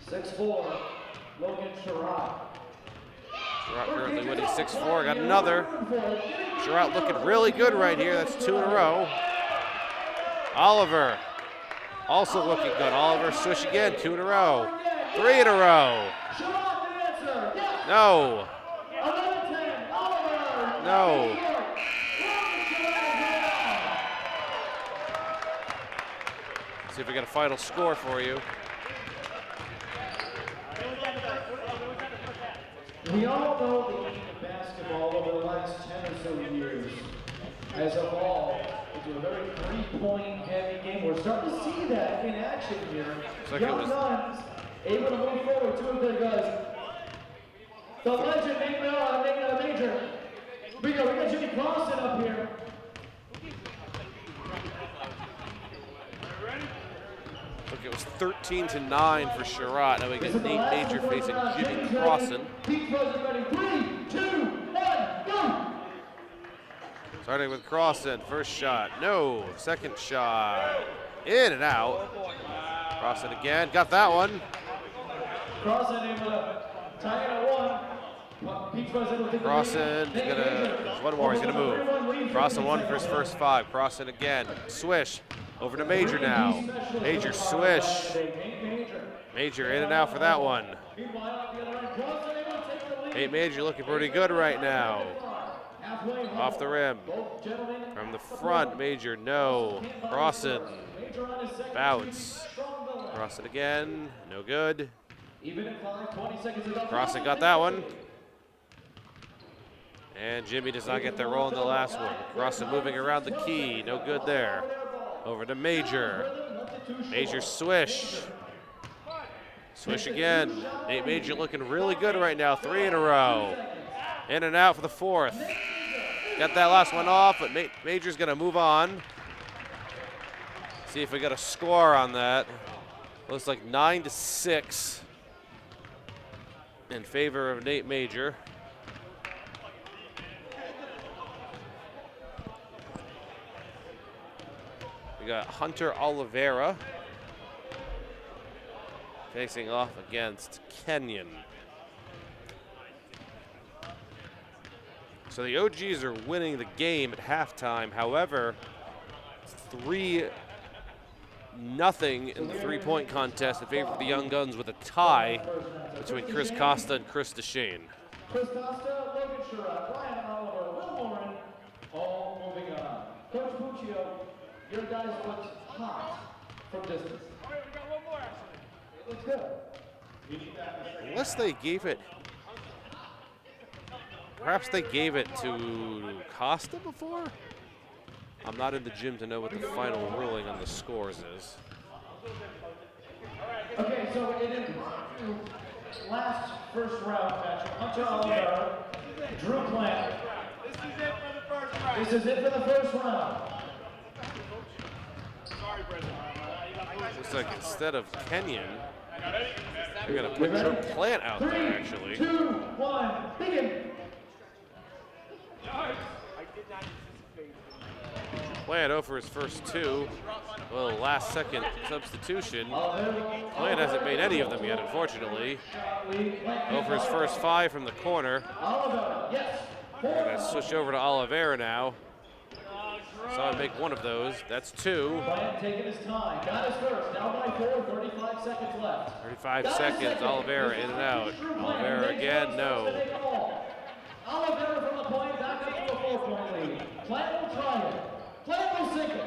6-4. Logan Sherratt. Sherratt currently winning 6-4. Got another. Sherratt looking really good right here. That's 2 in a row. Oliver also looking good. Oliver swish again. 2 in a row. 3 in a row. No. No. See if we got a final score for you. We all know the game of basketball over the last 10 or so years has evolved into a very three-point heavy game. We're starting to see that in action here. Like Young guns able to move forward. 2 of their guys. The legend, Major. We got Jimmy Clausen up here. Look, it was 13-9 for Sherratt. Now we get Nate Major facing Jimmy Clausen. Ready. 3, 2, 1, go! Starting with Clausen, first shot, no. Second shot, in and out. Clausen again, got that one. Clausen able to tie it at 1. Clausen there's one more, he's gonna move. Clausen 1 for his first 5. Clausen again, swish. Over to Major now. Major swish. Major in and out for that one. Nate Major looking pretty good right now. Off the rim. From the front, Major, no. Clausen. Bounce. Clausen again, no good. Clausen got that one. And Jimmy does not get the roll in the last one. Clausen moving around the key, no good there. Over to Major. Major swish. Swish again. Nate Major looking really good right now. 3 in a row. In and out for the 4th. Got that last one off, but Major's gonna move on. See if we got a score on that. Looks like 9-6. in favor of Nate Major. We got Hunter Oliveira facing off against Kenyon. So the OGs are winning the game at halftime. However, 3-0 in the three-point contest in favor of the Young Guns with a tie between Chris Costa and Chris DeShane. Chris Costa, Logan Sherrod, Brian Oliver, Will Morin, all moving on. Coach Puccio, your guys looked hot from distance. We got one more, actually. It looks good. Unless they gave it, perhaps they gave it to Costa before? I'm not in the gym to know what the final ruling on the scores is. Okay, so it is last first round match. Hunter Oliveira, Drew Plant. This is it for the first round. This is it for the first round. Sorry, Brendan. Looks like instead of Kenyon, they're going to put Drew Plant out there, actually. 3, 2, 1, begin. Plant over his first two. Well, last second substitution. Plant hasn't made any of them yet, unfortunately. Over his first 5 from the corner. Oliveira, yes. We're going to switch over to Oliveira now. So I make one of those. That's 2. Plant taking his time. Got his first. Down by 4, 35 seconds left. 35 seconds. Oliveira in and out. Oliveira again, no. Oliveira from the point, back up to a 4-point lead. Plant will try it. Plant will sink it.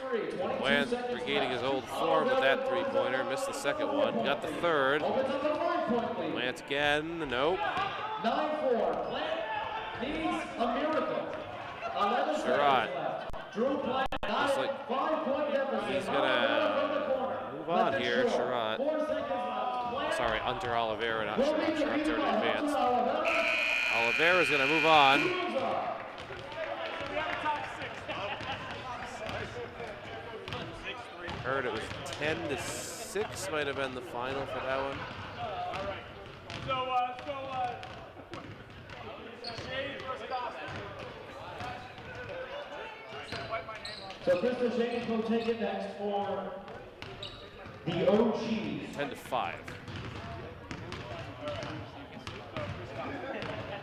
6-3, 22 Plant seconds regaining left. his old form with that three-pointer. Missed the second one. Got the third. Opens up a 5-point lead. Plant again. Nope. 9-4. Plant needs a miracle. 11 seconds Sherrod. left. Drew Plant got Looks it. like 5-point deficit. he's gonna move on Left it here, short. Sherrod. 4 seconds left. Plant Sorry, Hunter Oliveira, not will Sherrod. be Sherrod's already defeated by advanced. Hunter Oliveira. Oliveira's going to move on. We have a top 6. Heard it was 10-6 might have been the final for that one. Shane versus Costa. So Crystal James will take it next for the OGs. 10-5.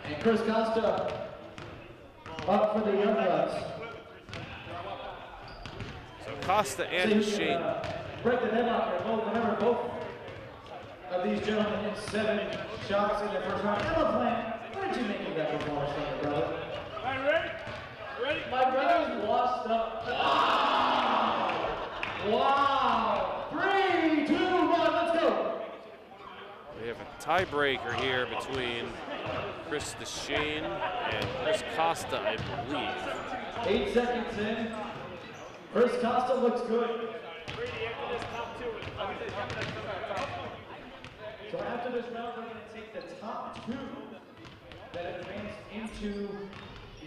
And Chris Costa up for the Young Guns. So Costa and Shane. Break the net out here. Remember, both of these gentlemen hit 7 shots in their first round. Emma Plant, what did you make of that performance, from your brother? All right, ready? Ready? My brother's washed up. Wow! Wow! 3, 2, 1, let's go! We have a tiebreaker here between Chris DeShane and Chris Costa, I believe. 8 seconds in. Chris Costa looks good. Brady, after this top 2. So after this round, we're going to take the top 2 that advance into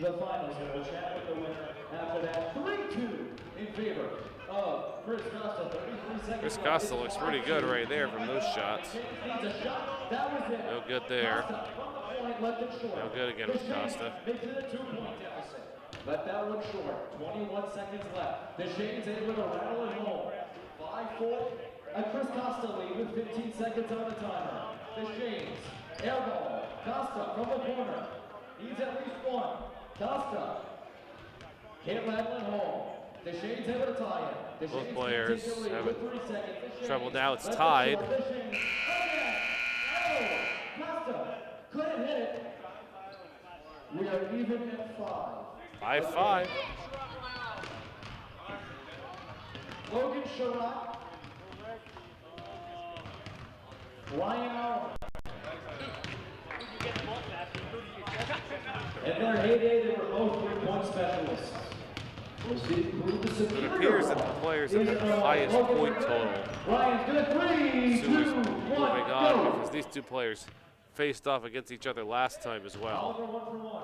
the finals. And we'll chat with the winner after that. 3-2 in favor of Chris Costa. 33 seconds. Chris Costa looks pretty good right there from those shots. Needs a shot. That was it. No good there. Costa from the point, left it short. No good again with Costa. Makes it a 2-point deficit. Let that one short. 21 seconds left. DeShane's able to rattle it home. 5-4. A Chris Costa lead with 15 seconds on the timer. DeShane's air ball. Costa from the corner. Needs at least one. Costa can't rattle it home. DeShane's able to tie it. Both players have with 3 seconds. DeShane's trouble now. It's left it tied. short. DeShane's. Oh, Costa couldn't hit it. We are even at 5. 5-5. Logan Sherrod. Ryan Allen. In their heyday, they were both 3-point specialists. We'll see who the It superior appears that the players have the highest point total. Ryan's good. 3, 2, 1, Moving on go. because these two players faced off against each other last time as well. Oliver 1 for 1.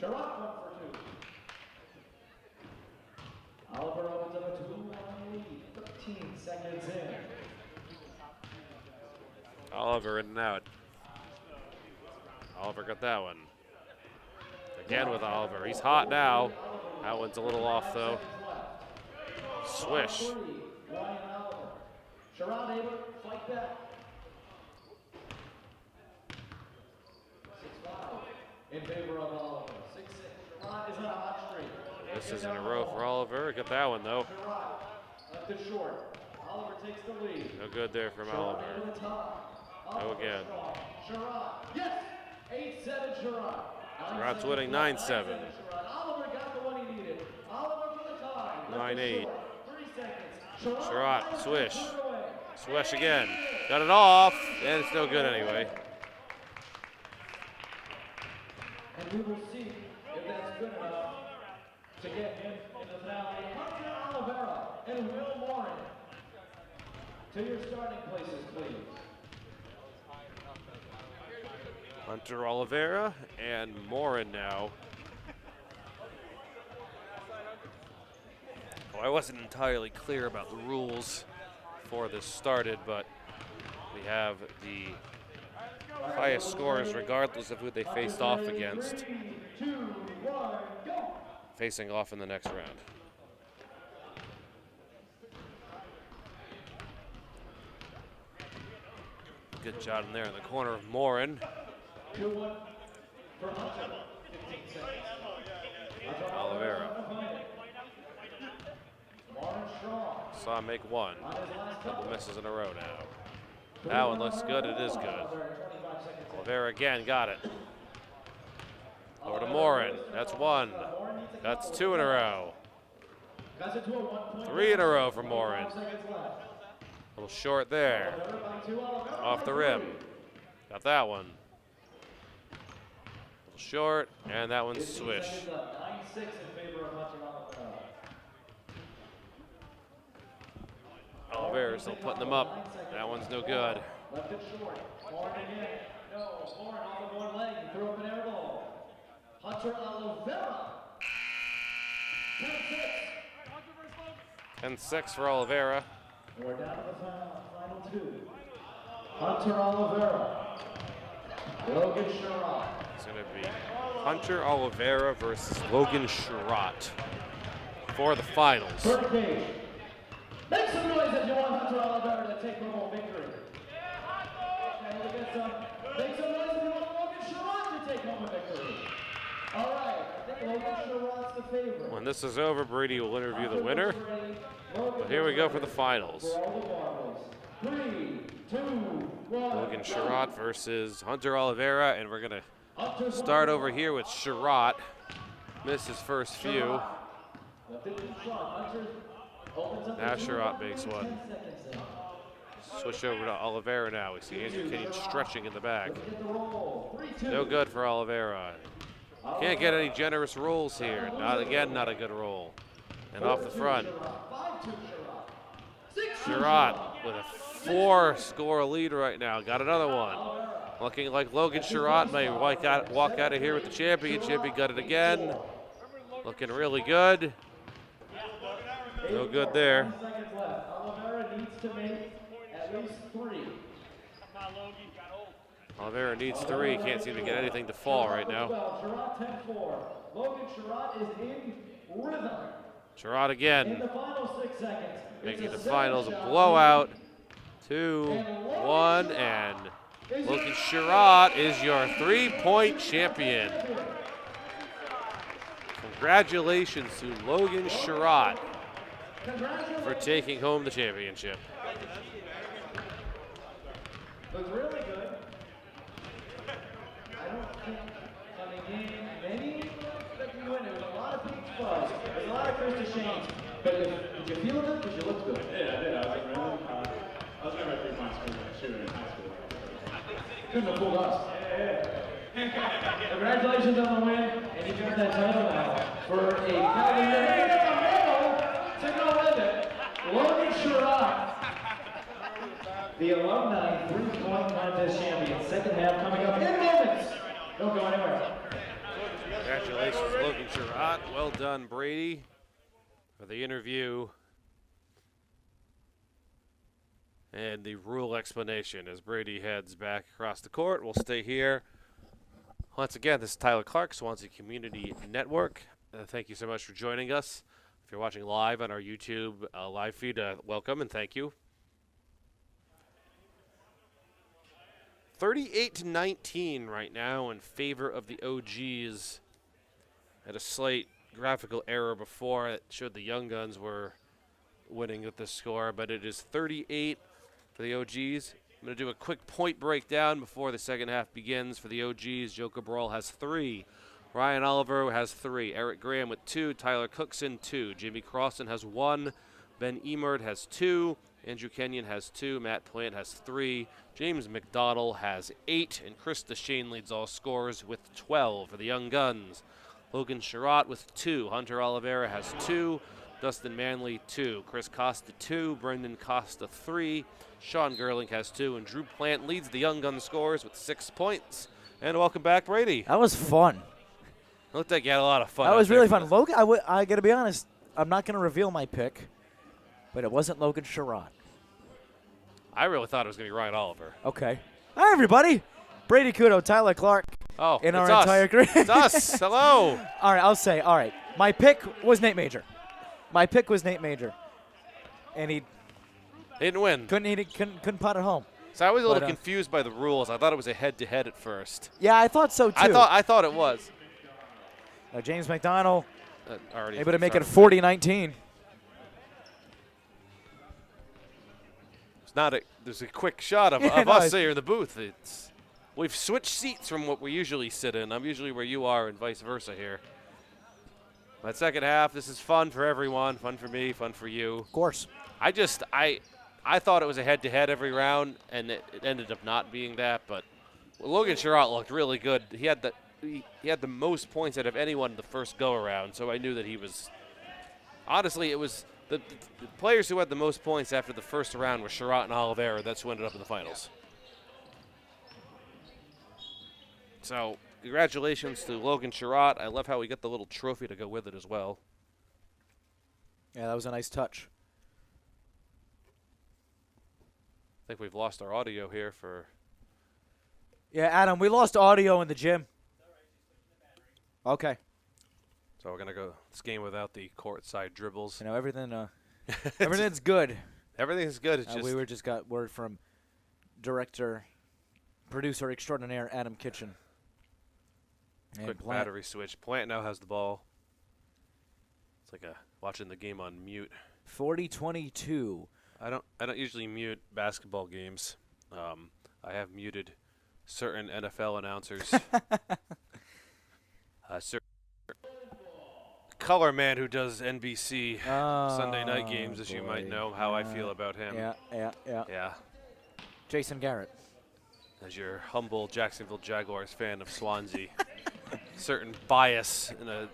Sherrod 1 for 2. Oliver opens up a 2-1 lead. 13 seconds in. Oliver in and out. Oliver got that one. Again with Oliver. He's hot now. That one's a little off, though. Swish. Sherrod able to fight back. 6-5 in favor of Oliver. 6-6. Sherrod is on a hot streak. This is in a row for Oliver. Got that one, though. Sherrod left it short. Oliver takes the lead. No good there from Oliver. Go again. Sherrod, yes! 8-7 Sherrod. Sherrod's winning 9-7. Oliver got the one he needed. Oliver for the tie. 9-8. 3 seconds. Sherrod, swish. Swish again. Got it off, and it's no good anyway. And we will see if that's good enough to get him in the finale. Hunter Oliveira and Will Morin to your starting places, please. Hunter Oliveira and Morin now. Well, I wasn't entirely clear about the rules before this started, but we have the highest scores regardless of who they faced off against, 3, 2, 1, go! facing off in the next round. Good shot in there in the corner of Morin. 2-1 for Hunter. 15 seconds. Oliveira. Morin strong. Saw him make one. On his last Couple couple. misses in a row now. That one looks good. It is good. 25 seconds. Oliveira again got it. Over to Morin. That's one. That's two in a row. That's it to a 1 point. 3 in a row for Morin. 5 seconds left. A little short there. Off the rim. Got that one. A little short, and that one's swish. 9-6 in favor of Hunter Oliveira. Oliveira still putting them up. That one's no good. Left it short. Morin again. No, Morin off of one leg. He threw up an air ball. Hunter Oliveira. 10-6. 10-6 for Oliveira. We're down to the final two. Hunter Oliveira. Logan Sherrod. It's going to be Hunter Oliveira versus Logan Sherrod for the finals. Third cage. Make some noise if you want Hunter Oliveira to take home victory. And we'll get some. Make some noise if you want Logan Sherrod to take home a victory. All right. I think Logan Sherrod's the favorite. When this is over, Brady will interview the winner. But here we go for the finals. For all the marbles. 3, 2, 1. Logan Sherrod versus Hunter Oliveira, and we're going to start over here with Sherrod. Missed his first few. Now Sherrod makes one. Switch over to Oliveira now. We see Andrew Kenyon stretching in the back. No good for Oliveira. Can't get any generous rolls here. Not again, not a good roll. And off the front, Sherrod with a 4-score lead right now. Got another one. Looking like Logan Sherrod may walk out of here with the championship. He got it again. Looking really good. No good there. Oliveira needs to make at least 3. Oliveira needs 3. Can't seem to get anything to fall right now. Sherrod 10-4. Logan Sherrod is in rhythm. Sherrod In again, the final 6 seconds. making the finals a blowout. 2-1, and Logan Sherrod is your 3-point champion. Congratulations to Logan Sherrod for taking home the championship. Looks really good. I don't think on the game many expect you to win. There was a lot of peach fuzz. There's a lot of Christian Shanes. But did you feel good? Did you look good? Yeah, I did. I was never a 3-point shooter in high school. Couldn't have fooled us. Congratulations on the win, and you got that title now for a calendar. To go with it, Logan Sherrod, the Alumni 3-point contest champion. Second half coming up in moments. Don't go anywhere. Congratulations, Logan Sherrod. Well done, Brady, for the interview. and the rule explanation as Brady heads back across the court. We'll stay here. Once again, this is Tyler Clark, Swansea Community Network. Thank you so much for joining us. If you're watching live on our YouTube live feed, welcome and thank you. 38-19 right now in favor of the OGs. Had a slight graphical error before. It showed the Young Guns were winning with the score, but it is 38 for the OGs. I'm going to do a quick point breakdown before the second half begins. For the OGs, Joe Cabral has 3. Ryan Oliver has 3. Eric Graham with 2. Tyler Cookson, 2. Jimmy Crossan has 1. Ben Emerd has 2. Andrew Kenyon has 2. Matt Plant has 3. James McDonald has 8. And Chris DeShane leads all scorers with 12 for the Young Guns. Logan Sherratt with 2. Hunter Oliveira has 2. Dustin Manley, 2. Chris Costa, 2. Brendan Costa, 3. Sean Gerling has 2. And Drew Plant leads the Young Gun scores with 6 points. And welcome back, Brady. That was fun. Looked like you had a lot of fun. That was really fun. Logan, I got to be honest, I'm not going to reveal my pick, but it wasn't Logan Sherratt. I really thought it was going to be Ryan Oliver. Okay. Hi, everybody. Brady Couto, Tyler Clark. Oh, in it's our us. entire group. It's us. Hello. All right, I'll say, all right. My pick was Nate Major. And he didn't win. couldn't pot it home. So I was a little confused by the rules. I thought it was a head-to-head at first. Yeah, I thought so, too. I thought it was. James McDonald already able to make it 40-19. It's not a. There's a quick shot of us here in the booth. We've switched seats from what we usually sit in. I'm usually where you are, and vice versa here. But second half, this is fun for everyone. Fun for me. Fun for you. Of course. I thought it was a head-to-head every round, and it ended up not being that. But Logan Sherratt looked really good. He had the most points out of anyone the first go-around, so I knew that he was. Honestly, it was the players who had the most points after the first round were Sherratt and Oliveira. That's who ended up in the finals. So congratulations to Logan Sherratt. I love how he got the little trophy to go with it as well. Yeah, that was a nice touch. I think we've lost our audio here for. Yeah, Adam, we lost audio in the gym. Okay. So we're going to go this game without the courtside dribbles. You know, everything's good. Everything's good. It's we just got word from producer extraordinaire Adam Kitchen. Quick battery switch. Plant now has the ball. It's like watching the game on mute. 40-22. I don't usually mute basketball games. I have muted certain NFL announcers. Color man who does NBC Sunday night games, as you might know how I feel about him. Yeah. Jason Garrett. As your humble Jacksonville Jaguars fan of Swansea, certain bias in a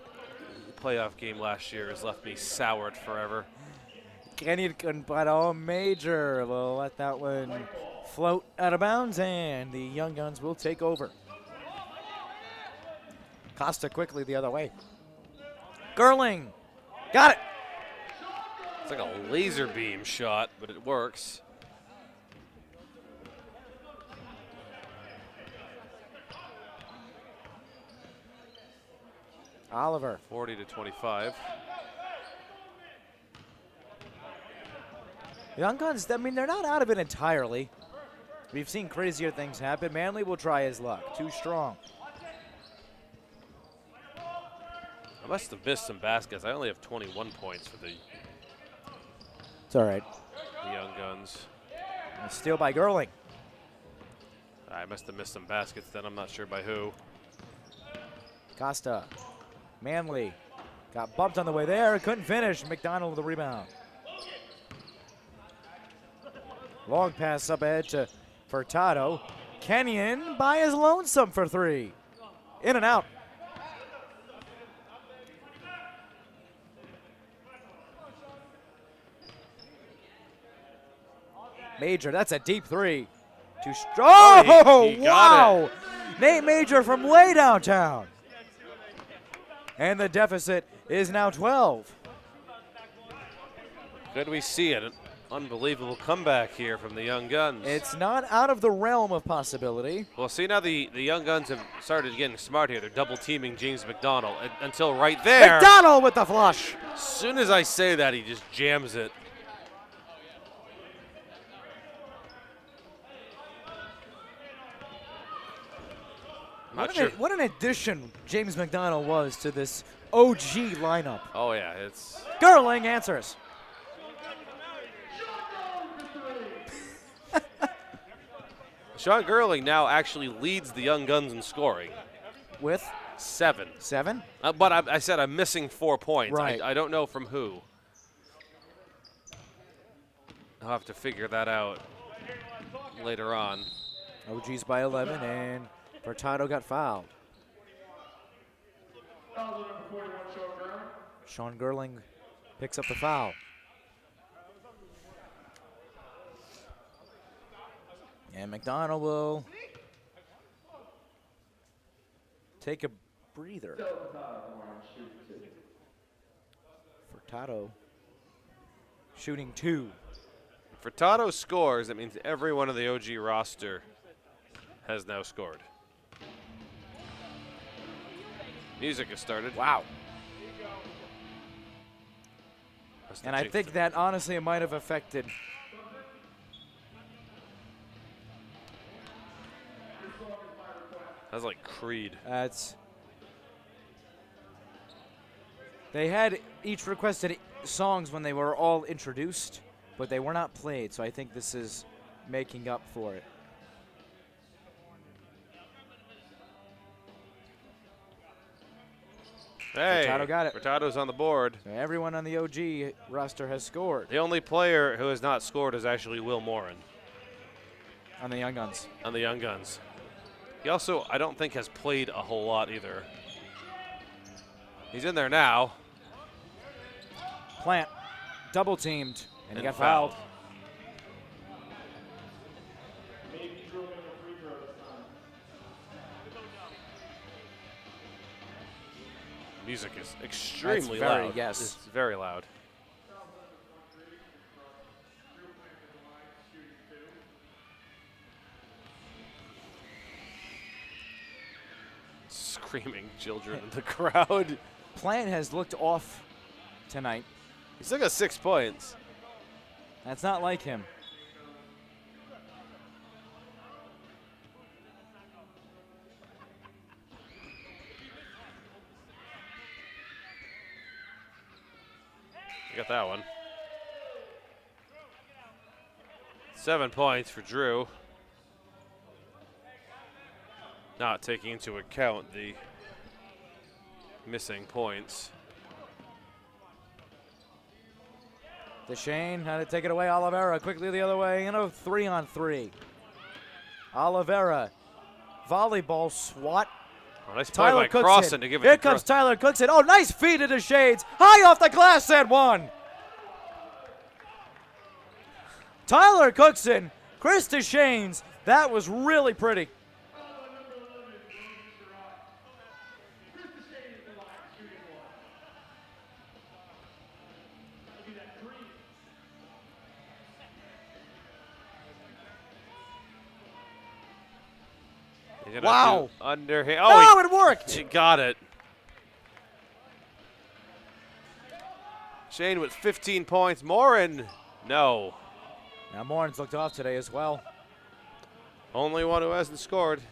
playoff game last year has left me soured forever. Kenyon couldn't put on Major. We'll let that one float out of bounds, and the Young Guns will take over. Costa quickly the other way. Gerling. Got it. It's like a laser beam shot, but it works. Oliver. 40-25. Young Guns, I mean, they're not out of it entirely. We've seen crazier things happen. Manley will try his luck. Too strong. I must have missed some baskets. I only have 21 points for the It's all right. Young Guns. And steal by Gerling. I must have missed some baskets then. I'm not sure by who. Costa. Manley. Got bumped on the way there. Couldn't finish. McDonald with the rebound. Long pass up ahead to Furtado. Kenyon by his lonesome for 3. In and out. Major, that's a deep 3. Too strong. Oh, he wow. Nate Major from way downtown. And the deficit is now 12. Good we see it. Unbelievable comeback here from the Young Guns. It's not out of the realm of possibility. Well, see, now the Young Guns have started getting smart here. They're double teaming James McDonald until right there. McDonald with the flush. As soon as I say that, he just jams it. What an addition James McDonald was to this OG lineup. Oh, yeah, it's... Gerling answers. Sean Gerling now actually leads the Young Guns in scoring. With 7. 7? But I said I'm missing 4 points. Right. I don't know from who. I'll have to figure that out later on. OG's by 11, and Furtado got fouled. Sean Gerling picks up the foul. And McDonald will take a breather. Furtado shooting 2. If Furtado scores, that means every one of the OG roster has now scored. Music has started. Wow. And I think that honestly it might have affected That's like Creed. They had each requested songs when they were all introduced, but they were not played, so I think this is making up for it. Hey, Furtado got it. Furtado's on the board. So everyone on the OG roster has scored The only player who has not scored is actually Will Morin on the Young Guns. on the Young Guns. He also, I don't think, has played a whole lot either. He's in there now. Plant double teamed and he got fouled. fouled. Music is extremely very, loud. yes. It's very loud. Screaming children in the crowd. Plant has looked off tonight. He's still got 6 points. That's not like him. You got that one. 7 points for Drew. Not taking into account the missing points. Deshane had to take it away. Oliveira quickly the other way. 3-on-3. Oliveira. Volleyball swat. Oh, nice play Tyler by Cookson. Crossan to give it Here to comes Tyler Cookson. Oh, nice feed to Deshane. High off the glass and 1. Tyler Cookson. Chris Deshanes. That was really pretty. Wow. Underhand. Oh, it worked. He got it. Shane with 15 points. Morin, no. Now Morin's looked off today as well. Only one who hasn't scored.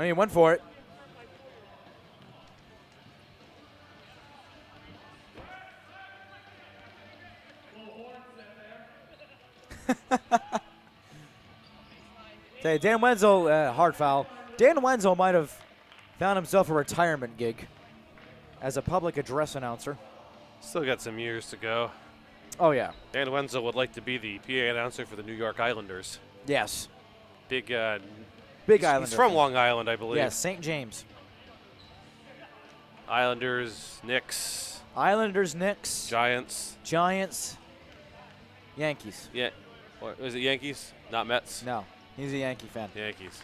He went for it. Okay, Dan Wenzel, hard foul. Dan Wenzel might have found himself a retirement gig as a public address announcer. Still got some years to go. Oh, yeah. Dan Wenzel would like to be the PA announcer for the New York Islanders. Yes. Big Islander. He's from fan. Long Island, I believe. Yes, St. James. Islanders, Knicks, Islanders, Knicks, Giants. Giants, Yankees. Yeah. Or, is it Yankees? Not Mets? No, he's a Yankee fan. Yankees.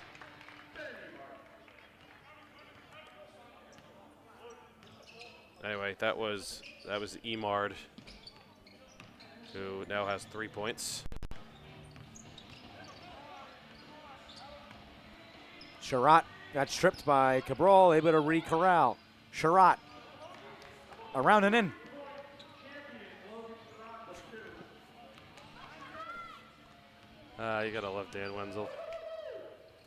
Anyway, that was Emard. who now has 3 points. Sherratt got stripped by Cabral, able to re-corral. Sherratt around and in. You gotta love Dan Wenzel.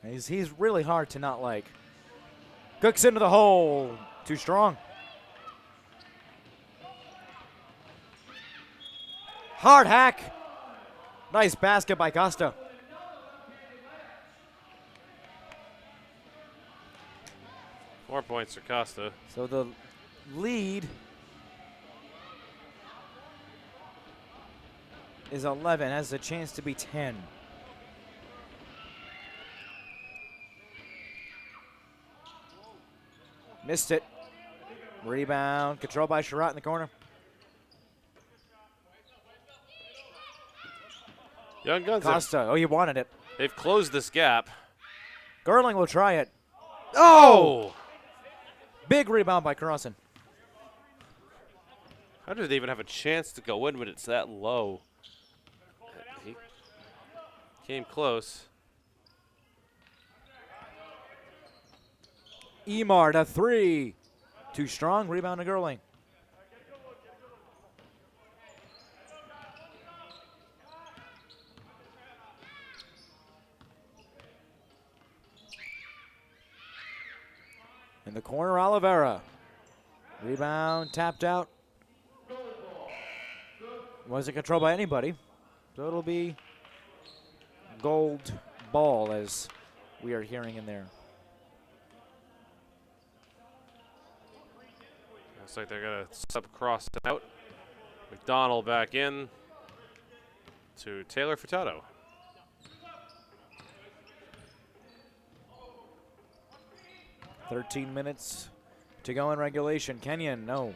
He's really hard to not like. Cooks into the hole. Too strong. Hard hack. Nice basket by Costa. More points for Costa. So the lead is 11, has a chance to be 10. Missed it. Rebound, controlled by Sherratt in the corner. Young Guns, Costa, oh, you wanted it. they've closed this gap. Gerling will try it. Oh! Big rebound by Crossan. How did they even have a chance to go in when it's that low? He came close. Emar to 3. Too strong, rebound to Gerling. In the corner, Oliveira. Rebound, tapped out. Wasn't controlled by anybody. So it'll be gold ball, as we are hearing in there. Looks like they're going to sub Cross out. McDonald back in to Taylor Furtado. $13 minutes to go in regulation. Kenyon, no.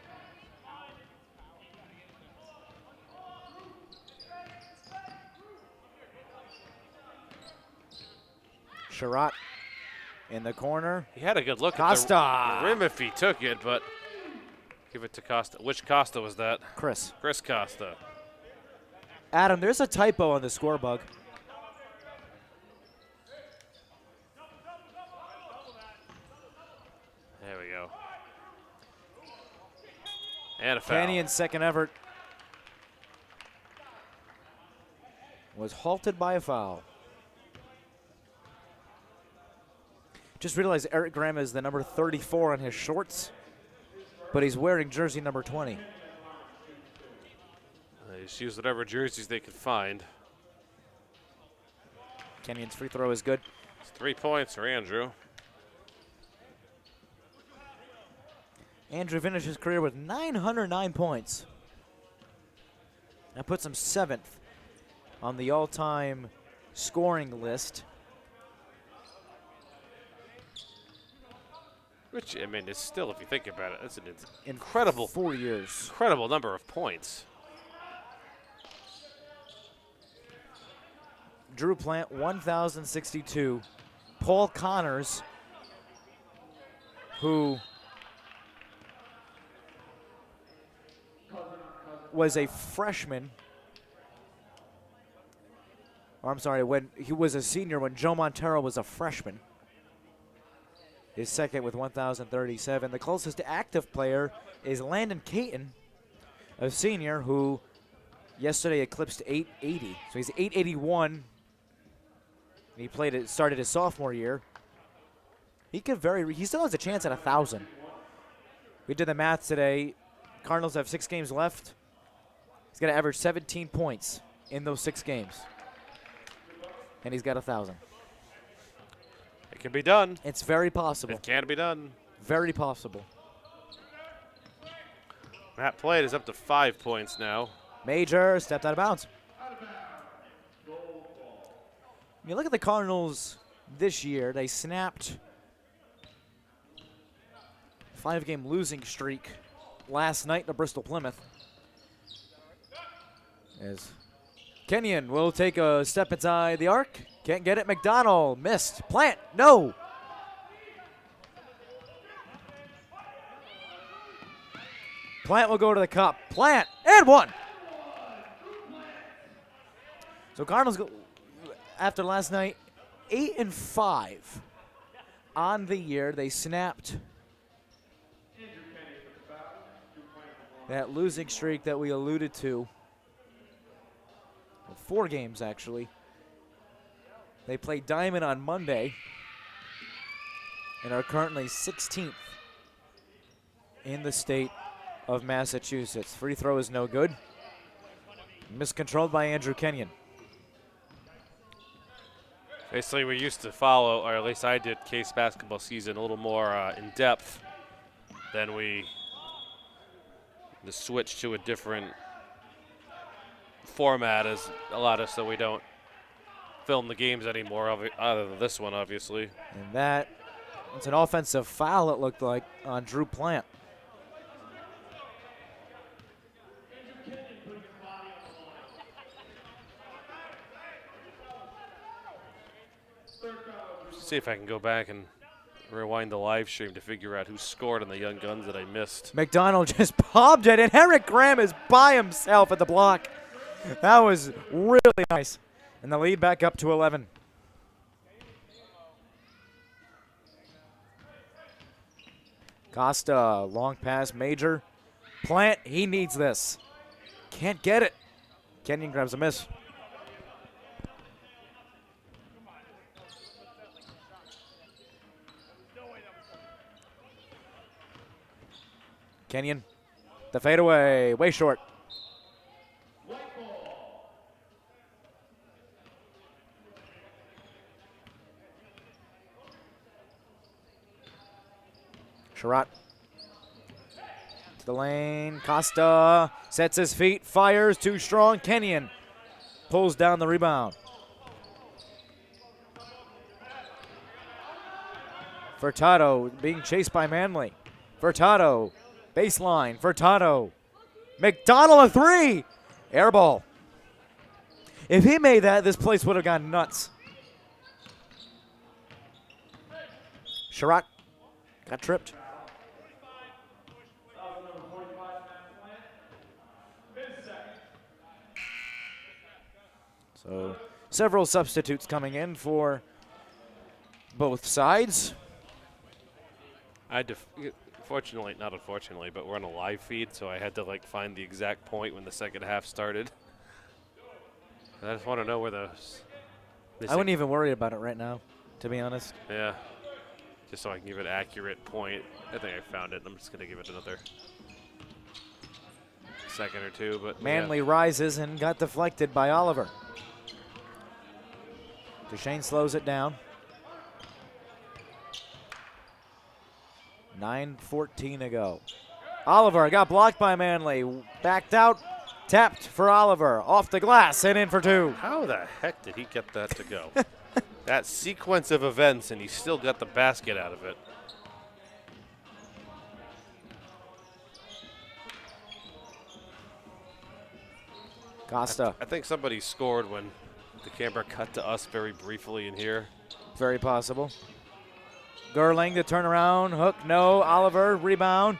Sherratt in the corner. He had a good look Costa. at the rim if he took it, but give it to Costa. Which Costa was that? Chris. Chris Costa. Adam, there's a typo on the score bug. There we go. And a foul. Canyon's second effort was halted by a foul. Just realized Eric Graham is the number 34 on his shorts, but he's wearing jersey number 20. They just use whatever jerseys they could find. Kenyon's free throw is good. It's 3 points for Andrew. Andrew finished his career with 909 points. That puts him 7th on the all-time scoring list. Which, I mean, is still, if you think about it, that's an In incredible 4 years. incredible number of points. Drew Plant, 1,062. Paul Connors, who was a freshman, or I'm sorry, when he was a senior when Joe Montero was a freshman. His second with 1,037. The closest active player is Landon Caton, a senior who yesterday eclipsed 880. So he's 881. He started his sophomore year. He still has a chance at 1,000. We did the math today. Cardinals have 6 games left. He's got to average 17 points in those 6 games. And he's got 1,000. It can be done. It's very possible. It can be done. Very possible. Matt Plate is up to 5 points now. Major stepped out of bounds. You look at the Cardinals this year, they snapped a 5-game losing streak last night to Bristol Plymouth. As Kenyon will take a step inside the arc. Can't get it. McDonald missed. Plant, no. Plant will go to the cup. Plant, and one. So Cardinals, after last night, 8-5 on the year. They snapped that losing streak that we alluded to. 4 games, actually. They played Diamond on Monday and are currently 16th in the state of Massachusetts. Free throw is no good. Miscontrolled by Andrew Kenyon. Basically, we used to follow, or at least I did, Case basketball season a little more in depth than we switched to a different format has allowed us so we don't film the games anymore, other than this one, obviously. And that's an offensive foul, it looked like, on Drew Plant. See if I can go back and rewind the live stream to figure out who scored on the Young Guns that I missed. McDonald just popped it, and Eric Graham is by himself at the block. That was really nice. And the lead back up to 11. Costa, long pass, Major. Plant, he needs this. Can't get it. Kenyon grabs a miss. Kenyon, the fadeaway, way short. Sherratt to the lane. Costa sets his feet, fires, too strong. Kenyon pulls down the rebound. Furtado being chased by Manley. Furtado, baseline. Furtado. McDonald a 3. Air ball. If he made that, this place would have gone nuts. Sherratt got tripped. So several substitutes coming in for both sides. Fortunately, not unfortunately, but we're on a live feed, so I had to find the exact point when the second half started. I just want to know where I wouldn't even worry about it right now, to be honest. Yeah, just so I can give an accurate point. I think I found it. I'm just going to give it another second or two. But Manley rises and got deflected by Oliver. Duchesne slows it down. 9:14 to go. Oliver got blocked by Manley. Backed out, tapped for Oliver. Off the glass and in for 2. How the heck did he get that to go? That sequence of events, and he still got the basket out of it. Costa. I think somebody scored when the camera cut to us very briefly in here. Very possible. Gerling to turn around. Hook, no. Oliver, rebound.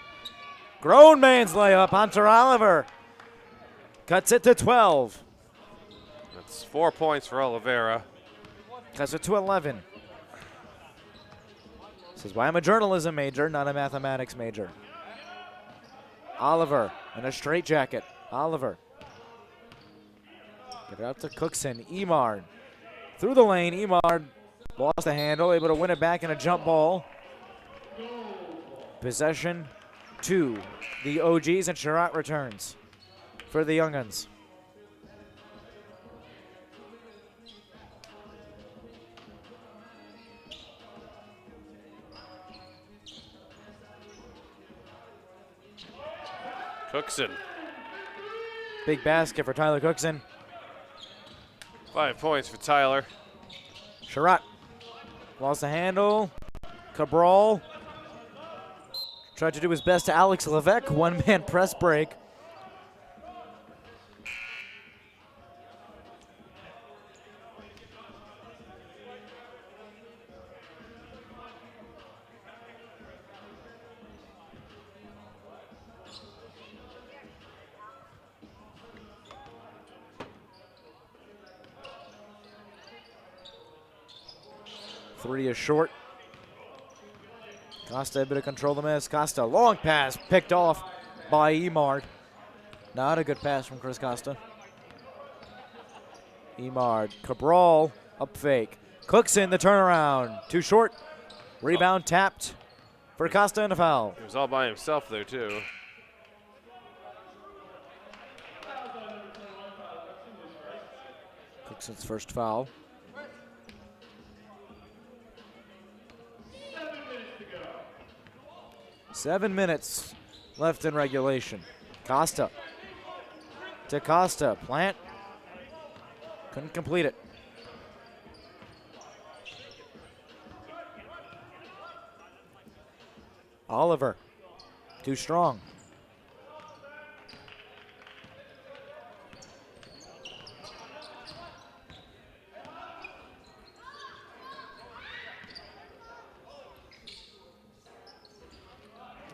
Grown man's layup. Hunter Oliver cuts it to 12. That's 4 points for Oliveira. Cuts it to 11. This is why I'm a journalism major, not a mathematics major. Oliver in a straitjacket. Oliver. Get it out to Cookson. Emard through the lane. Emard lost the handle, able to win it back in a jump ball. Possession to the OGs, and Sherratt returns for the Young Guns. Cookson. Big basket for Tyler Cookson. 5 points for Tyler. Sherratt lost the handle. Cabral tried to do his best to Alex Levesque. One-man press break. 3 is short. Costa able to control the miss. Costa, long pass, picked off by Emard. Not a good pass from Chris Costa. Emard, Cabral, up fake. Cookson, the turnaround. Too short. Rebound tapped for Costa and a foul. He was all by himself there, too. Cookson's first foul. 7 minutes left in regulation. Costa to Costa. Plant. Couldn't complete it. Oliver. Too strong.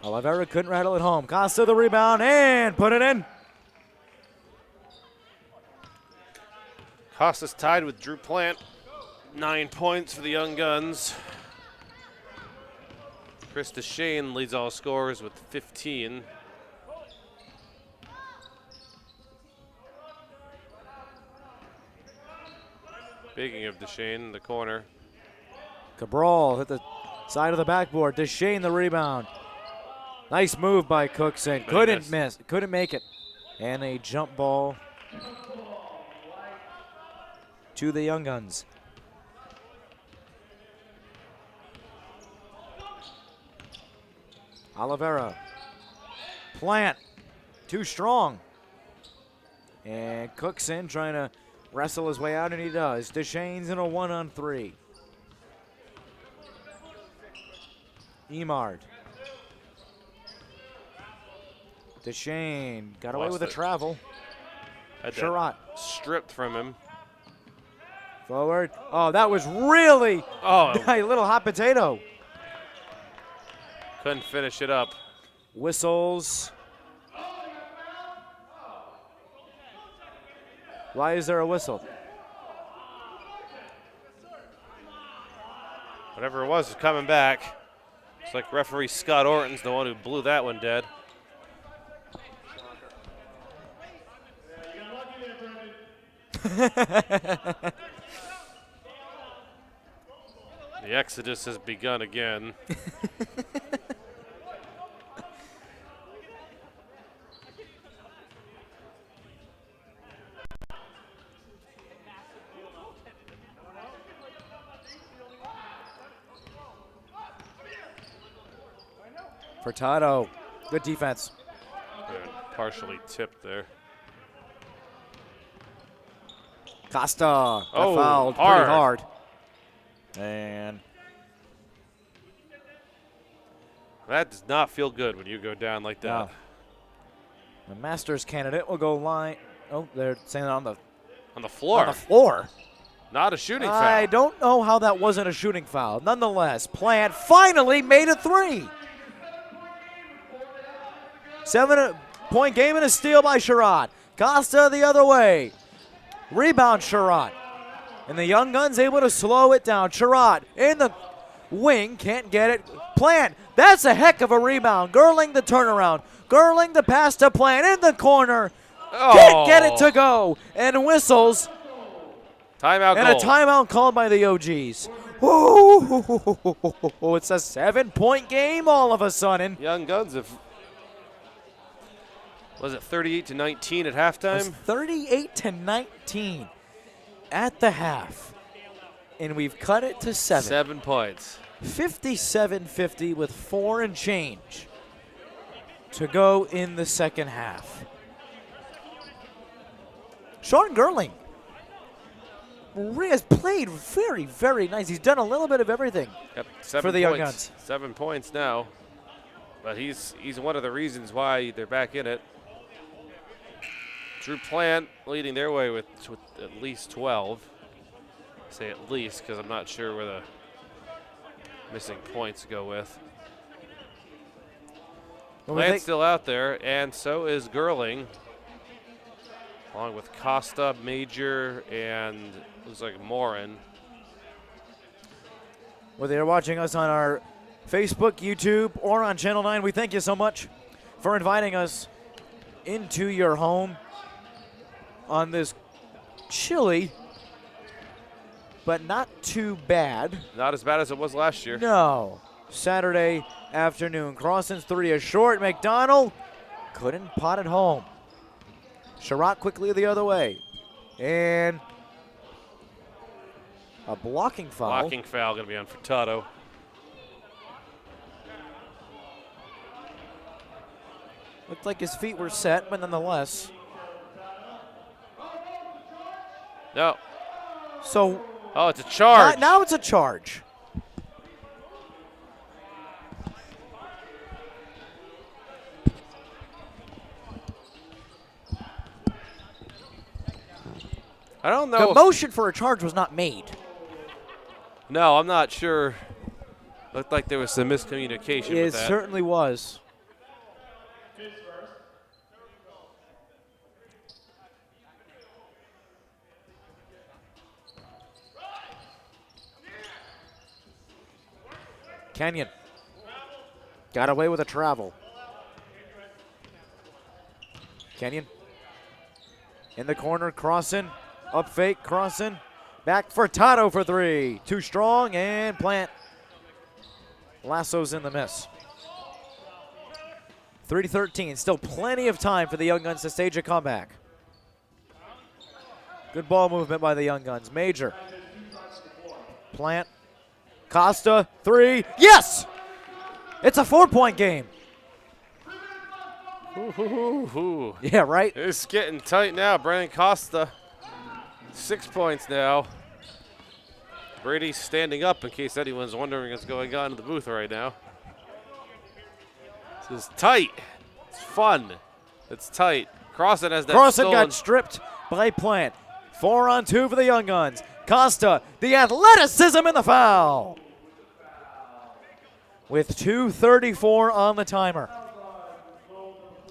Oliveira couldn't rattle it home. Costa the rebound and put it in. Costa's tied with Drew Plant. 9 points for the Young Guns. Chris DeShane leads all scorers with 15. Speaking of DeShane, the corner. Cabral hit the side of the backboard. DeShane the rebound. Nice move by Cookson. Couldn't miss. Couldn't make it. And a jump ball to the Young Guns. Oliveira. Plant. Too strong. And Cookson trying to wrestle his way out, and he does. DeShane's in a 1-on-3. Emard. DeShane got away with a travel. Sherratt. Stripped from him. Forward. Oh, that was really a little hot potato. Couldn't finish it up. Whistles. Why is there a whistle? Whatever it was coming back. It's like referee Scott Orton's the one who blew that one dead. The exodus has begun again. Furtado, good defense. Partially tipped there. Costa got fouled hard. pretty hard. And that does not feel good when you go down like that. no. The Masters candidate will go line. Oh, they're saying it on the floor. On the floor. Not a shooting foul. I don't know how that wasn't a shooting foul. Nonetheless, Plant finally made a 3. 7-point game and a steal by Sherratt. Costa the other way. Rebound Sherratt. And the Young Guns able to slow it down. Sherratt in the wing, can't get it. Plant, that's a heck of a rebound. Gerling the turnaround. Gerling the pass to Plant in the corner. Can't get it to go. And whistles. Timeout and goal. A timeout called by the OGs. Ooh, it's a 7-point game all of a sudden. Young Guns have, was it 38-19 at halftime? 38-19 at the half. And we've cut it to 7. 7 points. 57-50 with 4 and change to go in the second half. Sean Gerling has played very, very nice. He's done a little bit of everything for the Young Guns. 7 points now. But he's one of the reasons why they're back in it. Drew Plant leading their way with at least 12. I say at least because I'm not sure where the missing points go with. Plant's still out there, and so is Gerling, along with Costa, Major, and looks like Morin. Whether you're watching us on our Facebook, YouTube, or on Channel 9, we thank you so much for inviting us into your home on this chilly, but not too bad. Not as bad as it was last year. No. Saturday afternoon. Crossan's 3 is short. McDonald couldn't pot it home. Sherratt quickly the other way. And a blocking foul. Blocking foul going to be on Furtado. Looked like his feet were set, but nonetheless. No. So Oh, it's a charge. now it's a charge. I don't know. The motion for a charge was not made. No, I'm not sure. Looked like there was some miscommunication It with that. certainly was. Kenyon got away with a travel. Kenyon in the corner, crossing, up fake, crossing, back for Tato for 3. Too strong, and Plant lassos in the miss. 3-13, still plenty of time for the Young Guns to stage a comeback. Good ball movement by the Young Guns. Major, Plant, Costa, 3, yes! It's a 4-point game. Ooh. Yeah, right? It's getting tight now. Brandon Costa, 6 points now. Brady's standing up in case anyone's wondering what's going on in the booth right now. This is tight. It's fun. It's tight. Crossan has that Crossan stolen. got stripped by Plant. 4-on-2 for the Young Guns. Costa, the athleticism in the foul. With 2:34 on the timer.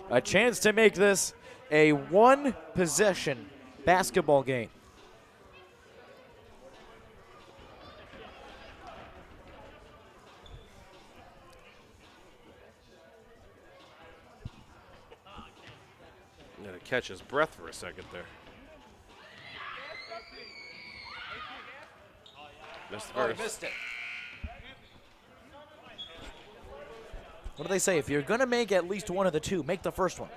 A chance to make this a one-possession basketball game. I'm going to catch his breath for a second there. Missed the first. Missed it. What do they say? If you're going to make at least one of the two, make the first one.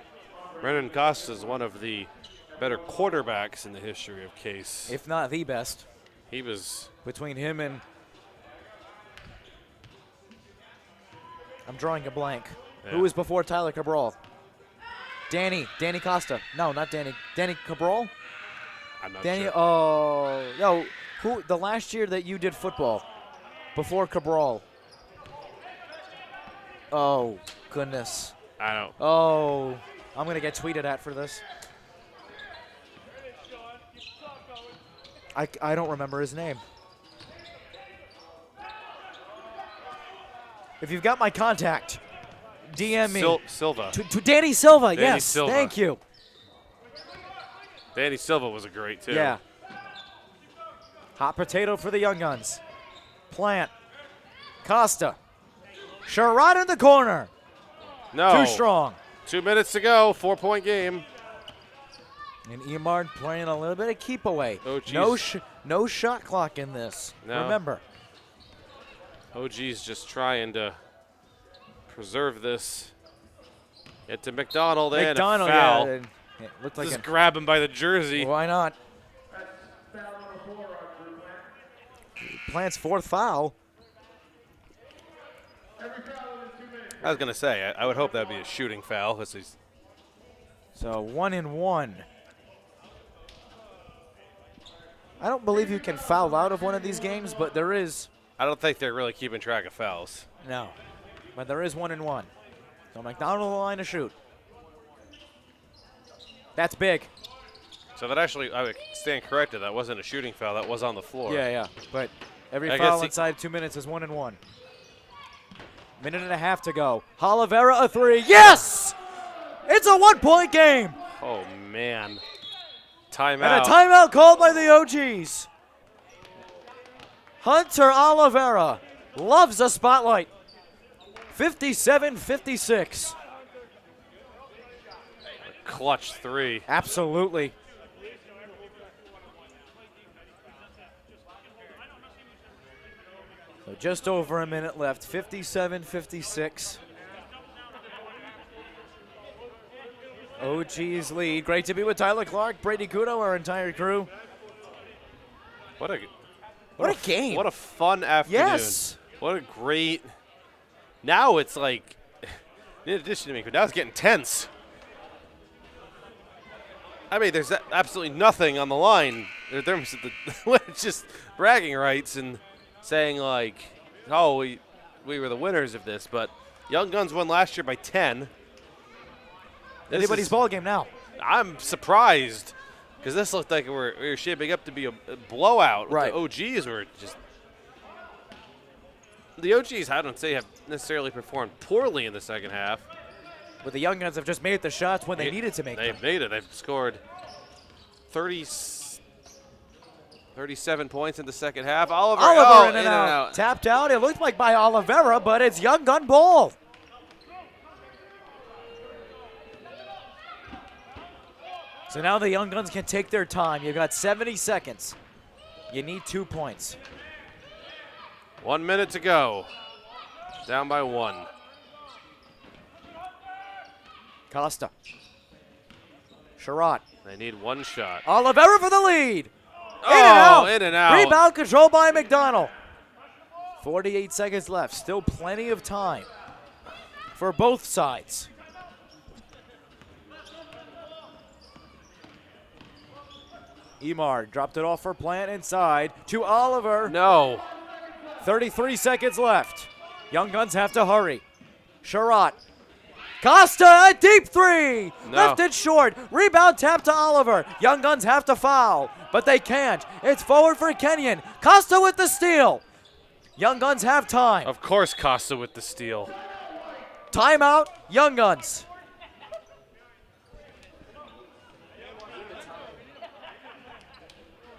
Brandon Costa is one of the better quarterbacks in the history of Case. If not the best. He was. Between him and... I'm drawing a blank. Yeah. Who was before Tyler Cabral? Danny Costa. No, not Danny. Danny Cabral? I'm not Danny, sure. oh, no. Who, the last year that you did football, before Cabral? Oh, goodness. I don't. Oh, I'm going to get tweeted at for this. I don't remember his name. If you've got my contact, DM me. Silva. To Danny Silva, Danny yes. Silva. Thank you. Danny Silva was a great, too. Yeah. Hot potato for the Young Guns. Plant. Costa. Sherratt in the corner. No. Too strong. 2 minutes to go. 4-point game. And Emard playing a little bit of keep away. Oh, geez. No shot clock in this. No. Remember. OG's just trying to preserve this. Get to McDonald, and a foul. Yeah. And it looked like Just grab him by the jersey. why not? Plant's fourth foul. I was going to say, I would hope that would be a shooting foul. So 1-1. I don't believe you can foul out of one of these games, but there is. I don't think they're really keeping track of fouls. No. But there is 1-1. So McDonald on the line to shoot. That's big. So that actually, I would stand corrected. That wasn't a shooting foul. That was on the floor. Yeah. But every I foul guess inside 2 minutes is 1-1. Minute and a half to go. Oliveira a 3. Yes! It's a 1-point game. Oh, man. Timeout. And a timeout called by the OGs. Hunter Oliveira loves a spotlight. 57-56. Clutch three. Absolutely. So just over a minute left. 57-56. OG's lead. Great to be with Tyler Clark, Brady Couto, our entire crew. What a game. What a fun afternoon. Yes. What a great. Now it's like, in addition to me, now it's getting tense. I mean, there's absolutely nothing on the line. It's just bragging rights and saying like, oh, we were the winners of this. But Young Guns won last year by 10. Anybody's ball game now. I'm surprised because this looked like we were shaping up to be a blowout. Right. The OGs were just. The OGs, I don't say, have necessarily performed poorly in the second half. But the Young Guns have just made the shots when they needed to make them. They've made it. They've scored 37 points in the second half. Oliver in and out. Tapped out. It looked like by Oliveira, but it's Young Gun ball. So now the Young Guns can take their time. You've got 70 seconds. You need 2 points. 1 minute to go. Down by 1. Costa. Sherratt. They need 1 shot. Oliveira for the lead. In and out. Rebound controlled by McDonald. 48 seconds left. Still plenty of time for both sides. Emard dropped it off for Plant inside to Oliver. No. 33 seconds left. Young Guns have to hurry. Sherratt. Costa, a deep three. No. Left it short. Rebound tap to Oliver. Young Guns have to foul, but they can't. It's forward for Kenyon. Costa with the steal. Young Guns have time. Of course, Costa with the steal. Timeout, Young Guns.